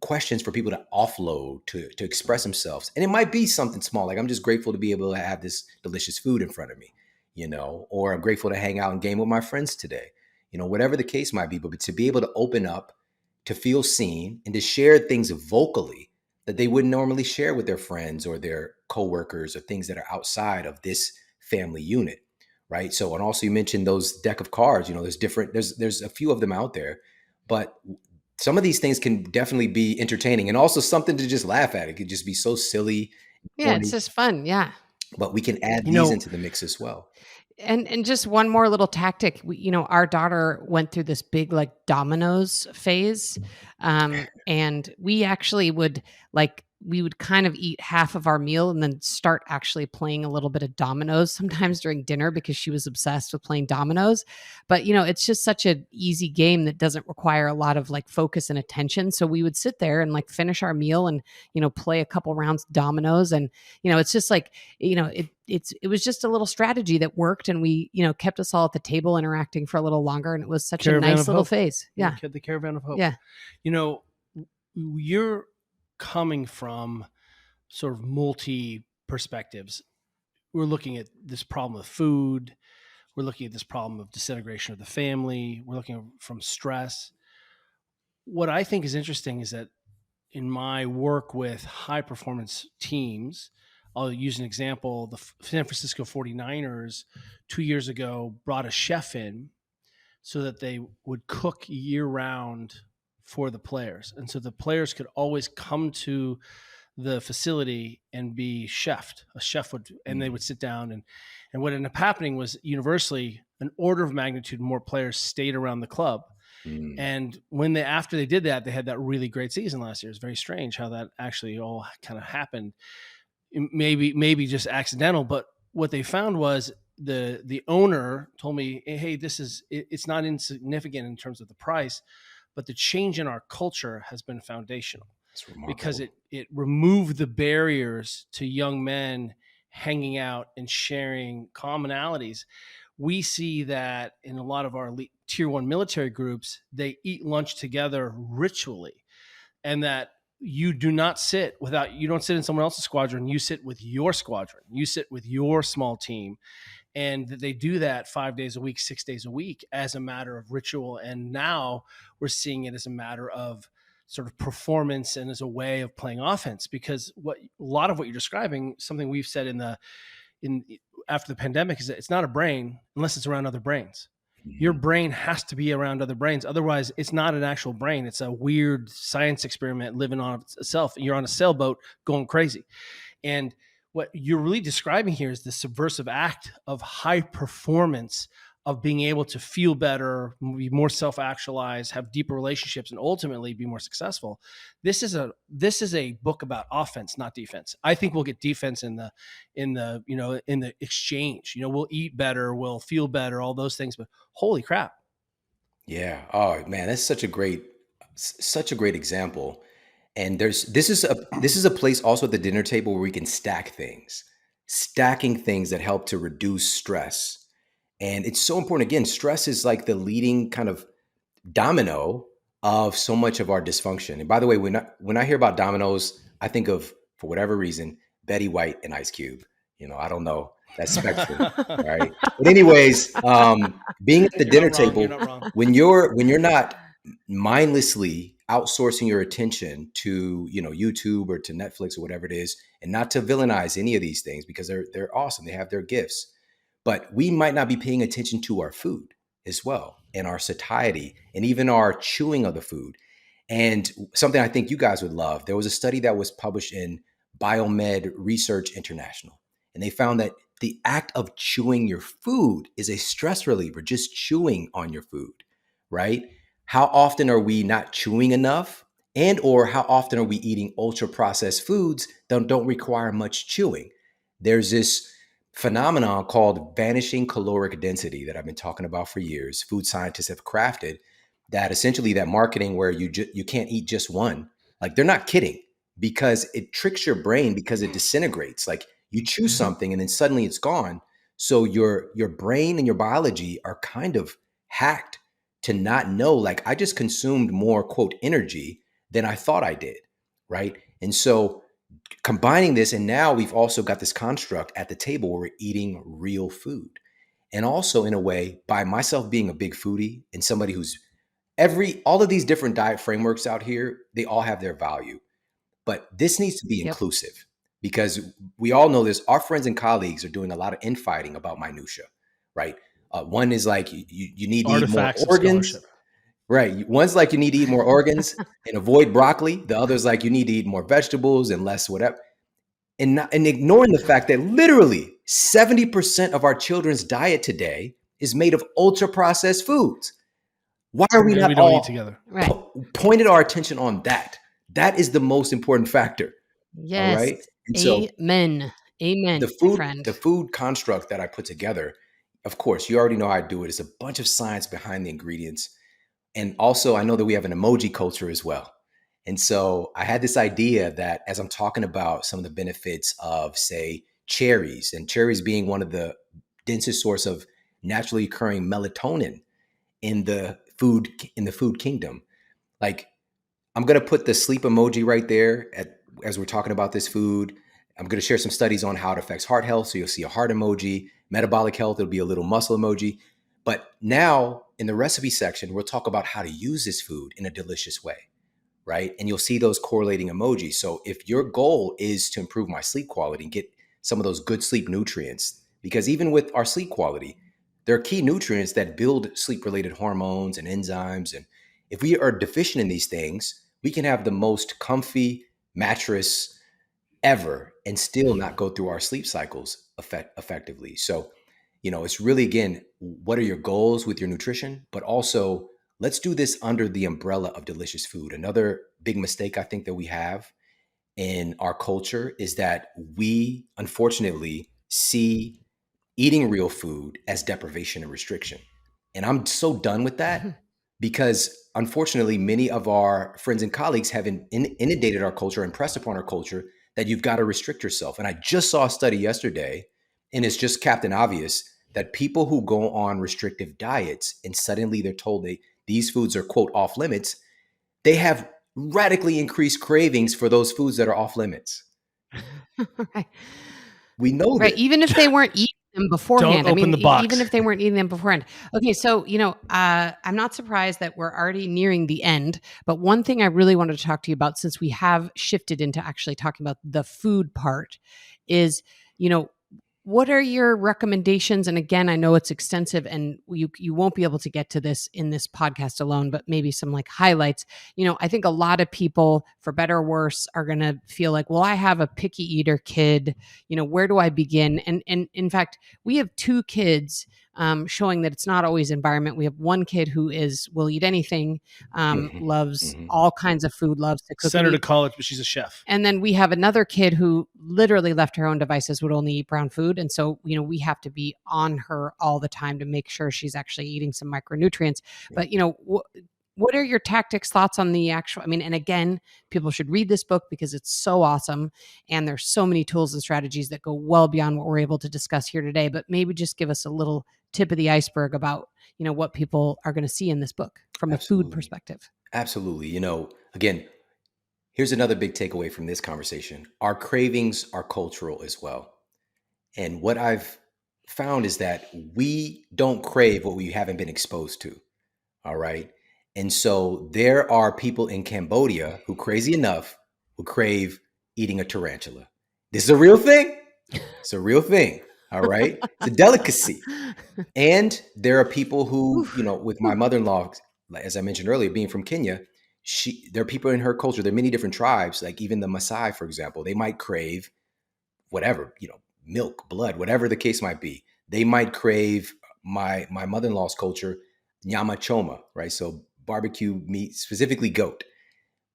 questions for people to offload, to express themselves. And it might be something small, like I'm just grateful to be able to have this delicious food in front of me, or I'm grateful to hang out and game with my friends today, whatever the case might be. But to be able to open up, to feel seen, and to share things vocally that they wouldn't normally share with their friends or their coworkers, or things that are outside of this family unit, right? So, and also you mentioned those deck of cards. There's a few of them out there, but some of these things can definitely be entertaining and also something to just laugh at. It could just be so silly.
Yeah, it's just fun. Yeah.
But we can add these into the mix as well.
And just one more little tactic. Our daughter went through this big like dominoes phase. And we actually we would kind of eat half of our meal and then start actually playing a little bit of dominoes sometimes during dinner, because she was obsessed with playing dominoes. But, it's just such an easy game that doesn't require a lot of like focus and attention. So we would sit there and like finish our meal and, play a couple rounds of dominoes. And, it's just like, it was just a little strategy that worked, and we, kept us all at the table interacting for a little longer. And it was such a nice little phase. Yeah.
The caravan of hope.
Yeah.
You're coming from sort of multi perspectives. We're looking at this problem of food. We're looking at this problem of disintegration of the family. We're looking from stress. What I think is interesting is that in my work with high performance teams, I'll use an example. The San Francisco 49ers 2 years ago brought a chef in so that they would cook year round for the players. And so the players could always come to the facility and be chefed. A chef would, and they would sit down, and what ended up happening was universally an order of magnitude more players stayed around the club. And after they did that, they had that really great season last year. It's very strange how that actually all kind of happened. Maybe just accidental, but what they found was the owner told me, hey, it's not insignificant in terms of the price, but the change in our culture has been foundational, because it removed the barriers to young men hanging out and sharing commonalities. We see that in a lot of our elite tier 1 military groups, they eat lunch together ritually, and that you don't sit in someone else's squadron. You sit with your squadron. You sit with your small team. And they do that 5 days a week, 6 days a week, as a matter of ritual. And now we're seeing it as a matter of sort of performance and as a way of playing offense, because a lot of what you're describing, something we've said after the pandemic, is that it's not a brain unless it's around other brains. Your brain has to be around other brains. Otherwise, it's not an actual brain. It's a weird science experiment living on itself. You're on a sailboat going crazy. And what you're really describing here is the subversive act of high performance, of being able to feel better, be more self-actualized, have deeper relationships, and ultimately be more successful. This is a book about offense, not defense. I think we'll get defense in the exchange. We'll eat better, we'll feel better, all those things. But holy crap!
Yeah. Oh man, that's such a great example. And this is a place also at the dinner table where we can stacking things that help to reduce stress. And it's so important. Again, stress is like the leading kind of domino of so much of our dysfunction. And by the way, when I hear about dominoes, I think of, for whatever reason, Betty White and Ice Cube. I don't know. That spectrum. All right. But anyways, being at the
You're
dinner
not wrong. You're
table,
not wrong.
when you're not mindlessly outsourcing your attention to, YouTube or to Netflix or whatever it is, and not to villainize any of these things because they're awesome. They have their gifts. But we might not be paying attention to our food as well, and our satiety, and even our chewing of the food. And something I think you guys would love, there was a study that was published in Biomed Research International, and they found that the act of chewing your food is a stress reliever, just chewing on your food, right? How often are we not chewing enough? And or how often are we eating ultra processed foods that don't require much chewing? There's this phenomenon called vanishing caloric density that I've been talking about for years. Food scientists have crafted that, essentially, that marketing where you can't eat just one. Like, they're not kidding, because it tricks your brain, because it disintegrates. Like, you chew something and then suddenly it's gone. So your brain and your biology are kind of hacked to not know, like, I just consumed more, quote, energy than I thought I did, right? And so combining this, and now we've also got this construct at the table where we're eating real food. And also, in a way, by myself being a big foodie and somebody who's all of these different diet frameworks out here, they all have their value. But this needs to be
Yep.
inclusive, because we all know this. Our friends and colleagues are doing a lot of infighting about minutia, right? One is like, you need to eat more
Artifacts of
organs.
scholarship.
Right. One's like, you need to eat more organs and avoid broccoli. The other's like, you need to eat more vegetables and less whatever. And ignoring the fact that literally 70% of our children's diet today is made of ultra processed foods. Why are we
And
not
we don't
all
eat together.
Right.
pointed our attention on that? That is the most important factor.
Yes.
All right. And so
Amen. Amen,
the
my friend.
food construct that I put together, of course, you already know how I do it. It's a bunch of science behind the ingredients. And also, I know that we have an emoji culture as well. And so I had this idea that, as I'm talking about some of the benefits of, say, cherries, and cherries being one of the densest source of naturally occurring melatonin in the food kingdom, like, I'm going to put the sleep emoji right there as we're talking about this food. I'm going to share some studies on how it affects heart health. So you'll see a heart emoji. Metabolic health, it'll be a little muscle emoji. But now in the recipe section, we'll talk about how to use this food in a delicious way, right? And you'll see those correlating emojis. So if your goal is to improve my sleep quality and get some of those good sleep nutrients, because even with our sleep quality, there are key nutrients that build sleep-related hormones and enzymes. And if we are deficient in these things, we can have the most comfy mattress ever and still not go through our sleep cycles effectively. So, it's really, again, what are your goals with your nutrition? But also, let's do this under the umbrella of delicious food. Another big mistake I think that we have in our culture is that we, unfortunately, see eating real food as deprivation and restriction. And I'm so done with that, because unfortunately, many of our friends and colleagues have inundated our culture, impressed upon our culture, that you've got to restrict yourself. And I just saw a study yesterday, and it's just Captain Obvious, that people who go on restrictive diets and suddenly they're told these foods are, quote, off limits, they have radically increased cravings for those foods that are off limits.
Right.
We know
Right.
that.
Even if they weren't eating them beforehand.
Don't open the box.
Even if they weren't eating them beforehand. Okay. So, I'm not surprised that we're already nearing the end. But one thing I really wanted to talk to you about, since we have shifted into actually talking about the food part, is, what are your recommendations? And again, I know it's extensive and you won't be able to get to this in this podcast alone, but maybe some like highlights. I think a lot of people, for better or worse, are going to feel like, well, I have a picky eater kid. Where do I begin? And in fact, we have two kids showing that it's not always environment. We have one kid who will eat anything, loves all kinds of food, loves to cook.
Sent her to college, but she's a chef.
And then we have another kid who literally left her own devices, would only eat brown food. And so, we have to be on her all the time to make sure she's actually eating some micronutrients. But, what are your tactics, thoughts on the actual, and again, people should read this book because it's so awesome. And there's so many tools and strategies that go well beyond what we're able to discuss here today. But maybe just give us a little tip of the iceberg about, what people are going to see in this book from a food perspective.
Absolutely. Again, here's another big takeaway from this conversation. Our cravings are cultural as well. And what I've found is that we don't crave what we haven't been exposed to. All right. And so there are people in Cambodia who, crazy enough, who crave eating a tarantula. This is a real thing. It's a real thing. All right. It's a delicacy. And there are people who,
Oof.
you know, with my mother-in-law, like, as I mentioned earlier, being from Kenya, there are people in her culture. There are many different tribes, like even the Maasai, for example. They might crave whatever, you know, milk, blood, whatever the case might be. They might crave my mother-in-law's culture, nyama choma, right? So barbecue meat, specifically goat.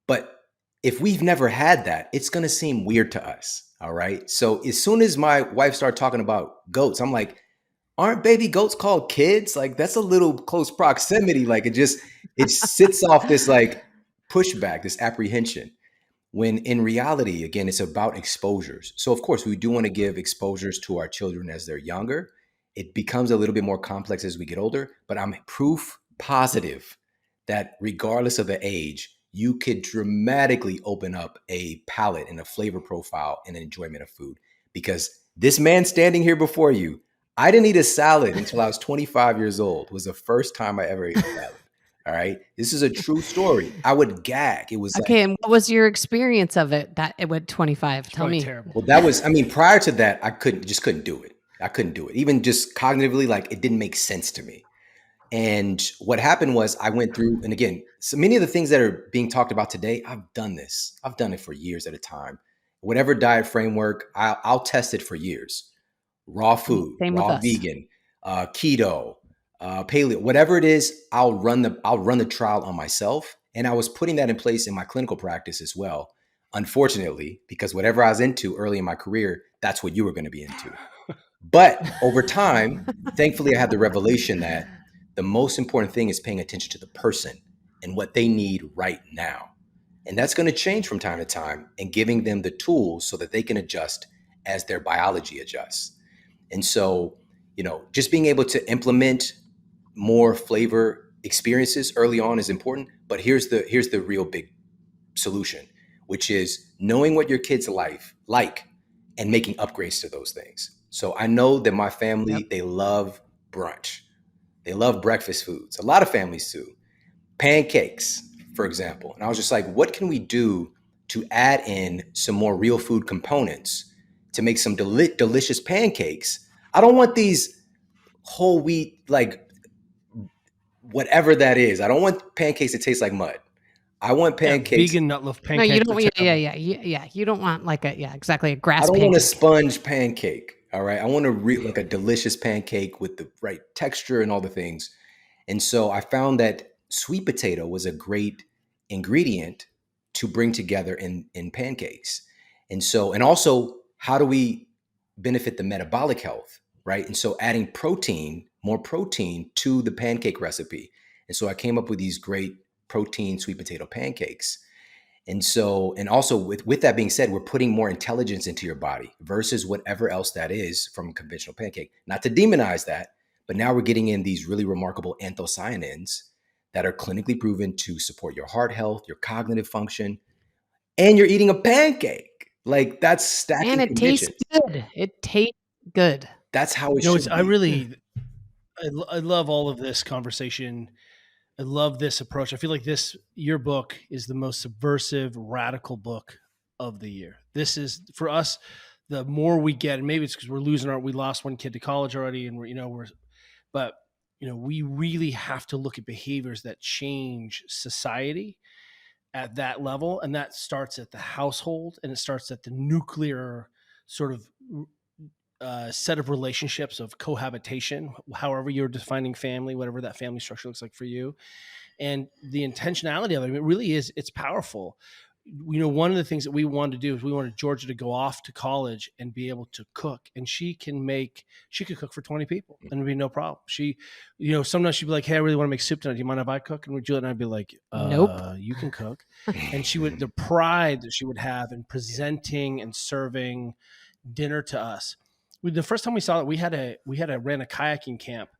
But if we've never had that, it's going to seem weird to us. All right. So as soon as my wife started talking about goats, I'm like, aren't baby goats called kids? Like that's a little close proximity. Like it sits off this like pushback, this apprehension. When in reality, again, it's about exposures. So of course, we do want to give exposures to our children as they're younger. It becomes a little bit more complex as we get older, but I'm proof positive that regardless of the age, you could dramatically open up a palate and a flavor profile and enjoyment of food. Because this man standing here before you, I didn't eat a salad until I was 25 years old. It was the first time I ever ate a salad. All right. This is a true story. I would gag. It was like,
Okay, and what was your experience of it that it went 25?
It's
Tell
probably
me.
terrible.
well, that was, I mean, prior to that, I couldn't do it. I couldn't do it. Even just cognitively, like it didn't make sense to me. And what happened was I went through, and again, so many of the things that are being talked about today, I've done this. I've done it for years at a time. Whatever diet framework, I'll test it for years. Raw food,
Same with
raw
us.
vegan, keto, paleo, whatever it is, I'll run the trial on myself. And I was putting that in place in my clinical practice as well. Unfortunately, because whatever I was into early in my career, that's what you were going to be into. But over time, thankfully, I had the revelation that the most important thing is paying attention to the person and what they need right now. And that's going to change from time to time and giving them the tools so that they can adjust as their biology adjusts. And so, you know, just being able to implement more flavor experiences early on is important. But here's the real big solution, which is knowing what your kids like and making upgrades to those things. So I know that my family,
Yep.
they love brunch. They love breakfast foods. A lot of families do. Pancakes, for example. And I was just like, what can we do to add in some more real food components to make some delicious pancakes? I don't want these whole wheat, like whatever that is. I don't want pancakes that taste like mud. I want
Yeah,
pancakes.
vegan nut loaf
No,
pancakes.
you don't.
are
Yeah,
terrible.
yeah. You don't want like exactly a
I
grass
don't want a
pancake.
sponge pancake. All right. I want like a delicious pancake with the right texture and all the things. And so I found that sweet potato was a great ingredient to bring together in pancakes. And so, and also, how do we benefit the metabolic health, right? And so adding protein, more protein to the pancake recipe. And so I came up with these great protein sweet potato pancakes. And so, and also with that being said, we're putting more intelligence into your body versus whatever else that is from a conventional pancake. Not to demonize that, but now we're getting in these really remarkable anthocyanins that are clinically proven to support your heart health, your cognitive function, and you're eating a pancake. Like that's
And
stacking
it tastes
conditions.
good. It tastes good.
That's how it
You know, it's
should
I
be.
really I love all of this conversation. I love this approach. I feel like your book is the most subversive, radical book of the year. This is for us. The more we get, and maybe it's because we lost one kid to college already, and but we really have to look at behaviors that change society at that level, and that starts at the household, and it starts at the nuclear sort of set of relationships of cohabitation, however you're defining family, whatever that family structure looks like for you, and the intentionality of it. It really is. It's powerful. One of the things that we wanted to do is we wanted Georgia to go off to college and be able to cook, and she could cook for 20 people and it'd be no problem. She, sometimes she'd be like, "Hey, I really want to make soup tonight. Do you mind if I cook?" And Juliet and I'd be like,
Nope.
You can cook." And the pride that she would have in presenting and serving dinner to us. The first time we saw it, we ran a kayaking camp,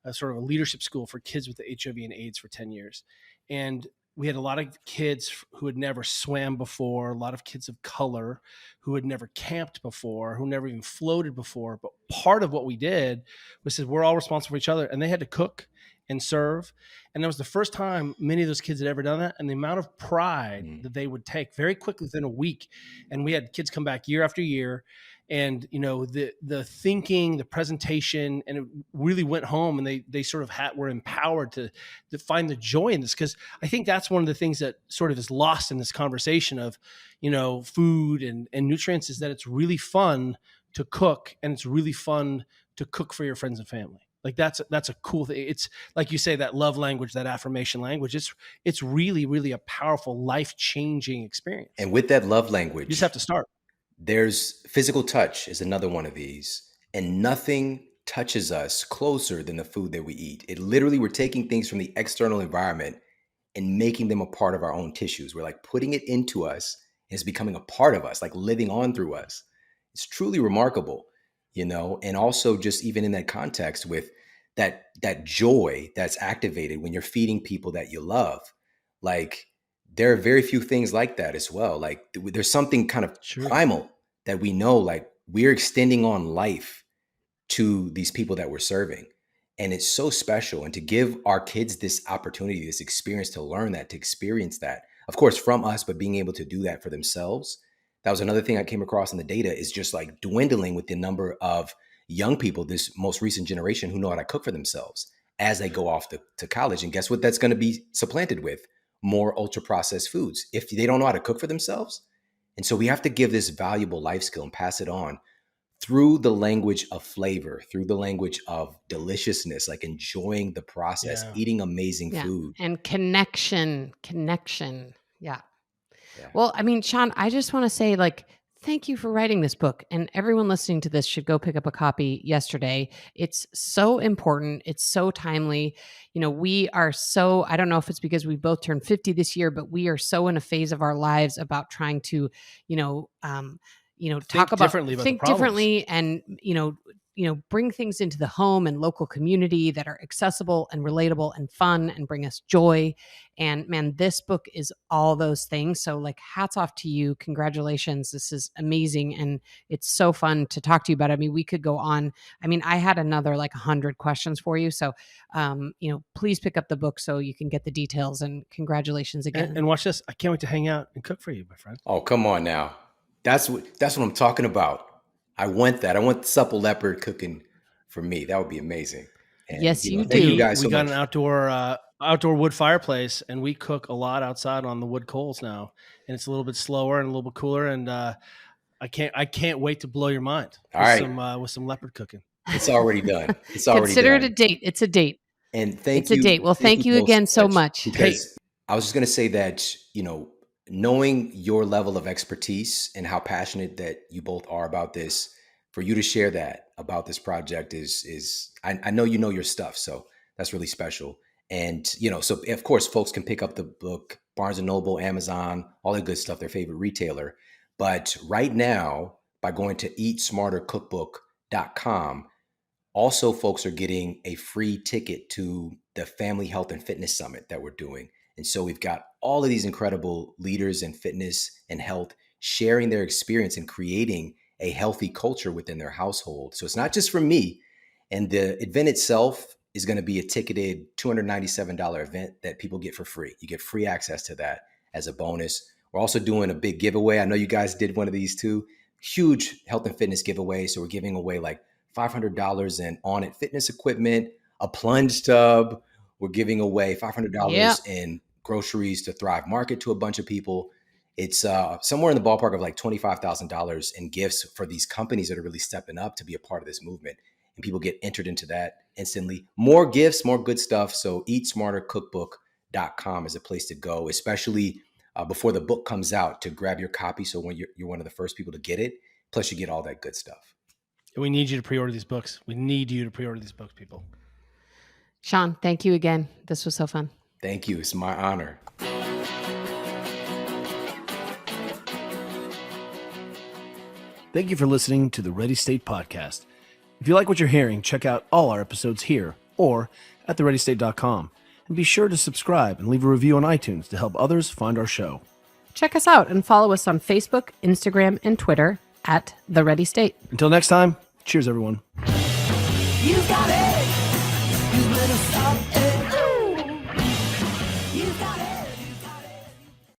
a sort of a leadership school for kids with HIV and AIDS for 10 years. And we had a lot of kids who had never swam before, a lot of kids of color who had never camped before, who never even floated before. But part of what we did was said, we're all responsible for each other, and they had to cook and serve. And that was the first time many of those kids had ever done that. And the amount of pride that they would take very quickly within a week. And we had kids come back year after year. And, you know, the thinking, the presentation, and it really went home, and they sort of were empowered to find the joy in this. Because I think that's one of the things that sort of is lost in this conversation of, you know, food and nutrients, is that it's really fun to cook, and it's really fun to cook for your friends and family. Like that's a cool thing. It's like you say, that love language, that affirmation language. It's really, really a powerful, life-changing experience.
And with that love language,
you just have to start.
There's physical touch is another one of these, and nothing touches us closer than the food that we eat. It literally, we're taking things from the external environment and making them a part of our own tissues. We're like putting it into us, and it's becoming a part of us, like living on through us. It's truly remarkable, you know. And also, just even in that context, with that joy that's activated when you're feeding people that you love, like there are very few things like that as well. Like there's something kind of primal that we know, like we're extending on life to these people that we're serving. And it's so special. And to give our kids this opportunity, this experience, to learn that, to experience that, of course, from us, but being able to do that for themselves. That was another thing I came across in the data, is just like dwindling with the number of young people, this most recent generation, who know how to cook for themselves as they go off to college. And guess what that's going to be supplanted with? More ultra processed foods, if they don't know how to cook for themselves. And so we have to give this valuable life skill and pass it on through the language of flavor, through the language of deliciousness, like enjoying the process, eating amazing food.
And connection. Yeah. Well, I mean, Shawn, I just want to say, like, thank you for writing this book. And everyone listening to this should go pick up a copy yesterday. It's so important. It's so timely. You know, we are so, I don't know if it's because we both turned 50 this year, but we are so in a phase of our lives about trying to, think differently and, bring things into the home and local community that are accessible and relatable and fun and bring us joy. And man, this book is all those things. So like, hats off to you. Congratulations. This is amazing. And it's so fun to talk to you about. I mean, we could go on. I mean, I had another like 100 questions for you. So, please pick up the book so you can get the details, and congratulations again.
And watch this. I can't wait to hang out and cook for you, my friend.
Oh, come on now. That's what I'm talking about. I want that. I want Supple Leopard cooking for me. That would be amazing. And,
yes, you do.
Thank you guys so
much. We got an outdoor wood fireplace, and we cook a lot outside on the wood coals now. And it's a little bit slower and a little bit cooler. And I can't wait to blow your mind with some leopard cooking.
It's already done. It's already
Consider
done.
it a date. It's a date.
And
it's a date. Well, thank you again so much.
Because I was just going to say that, knowing your level of expertise and how passionate that you both are about this, for you to share that about this project is I know you know your stuff. So that's really special. And, so of course, folks can pick up the book, Barnes & Noble, Amazon, all the good stuff, their favorite retailer. But right now, by going to eatsmartercookbook.com, also folks are getting a free ticket to the Family Health and Fitness Summit that we're doing. And so we've got all of these incredible leaders in fitness and health sharing their experience in creating a healthy culture within their household. So it's not just for me. And the event itself is going to be a ticketed $297 event that people get for free. You get free access to that as a bonus. We're also doing a big giveaway. I know you guys did one of these too. Huge health and fitness giveaway. So we're giving away like $500 in On-It fitness equipment, a plunge tub. We're giving away $500 in groceries to Thrive Market to a bunch of people. It's somewhere in the ballpark of like $25,000 in gifts for these companies that are really stepping up to be a part of this movement. And people get entered into that instantly. More gifts, more good stuff. So eatsmartercookbook.com is a place to go, especially before the book comes out, to grab your copy. So when you're one of the first people to get it, plus you get all that good stuff.
We need you to pre-order these books. We need you to pre-order these books, people.
Shawn, thank you again. This was so fun.
Thank you. It's my honor.
Thank you for listening to the Ready State Podcast. If you like what you're hearing, check out all our episodes here or at thereadystate.com. And be sure to subscribe and leave a review on iTunes to help others find our show.
Check us out and follow us on Facebook, Instagram, and Twitter at The Ready State.
Until next time, cheers, everyone.
You got it.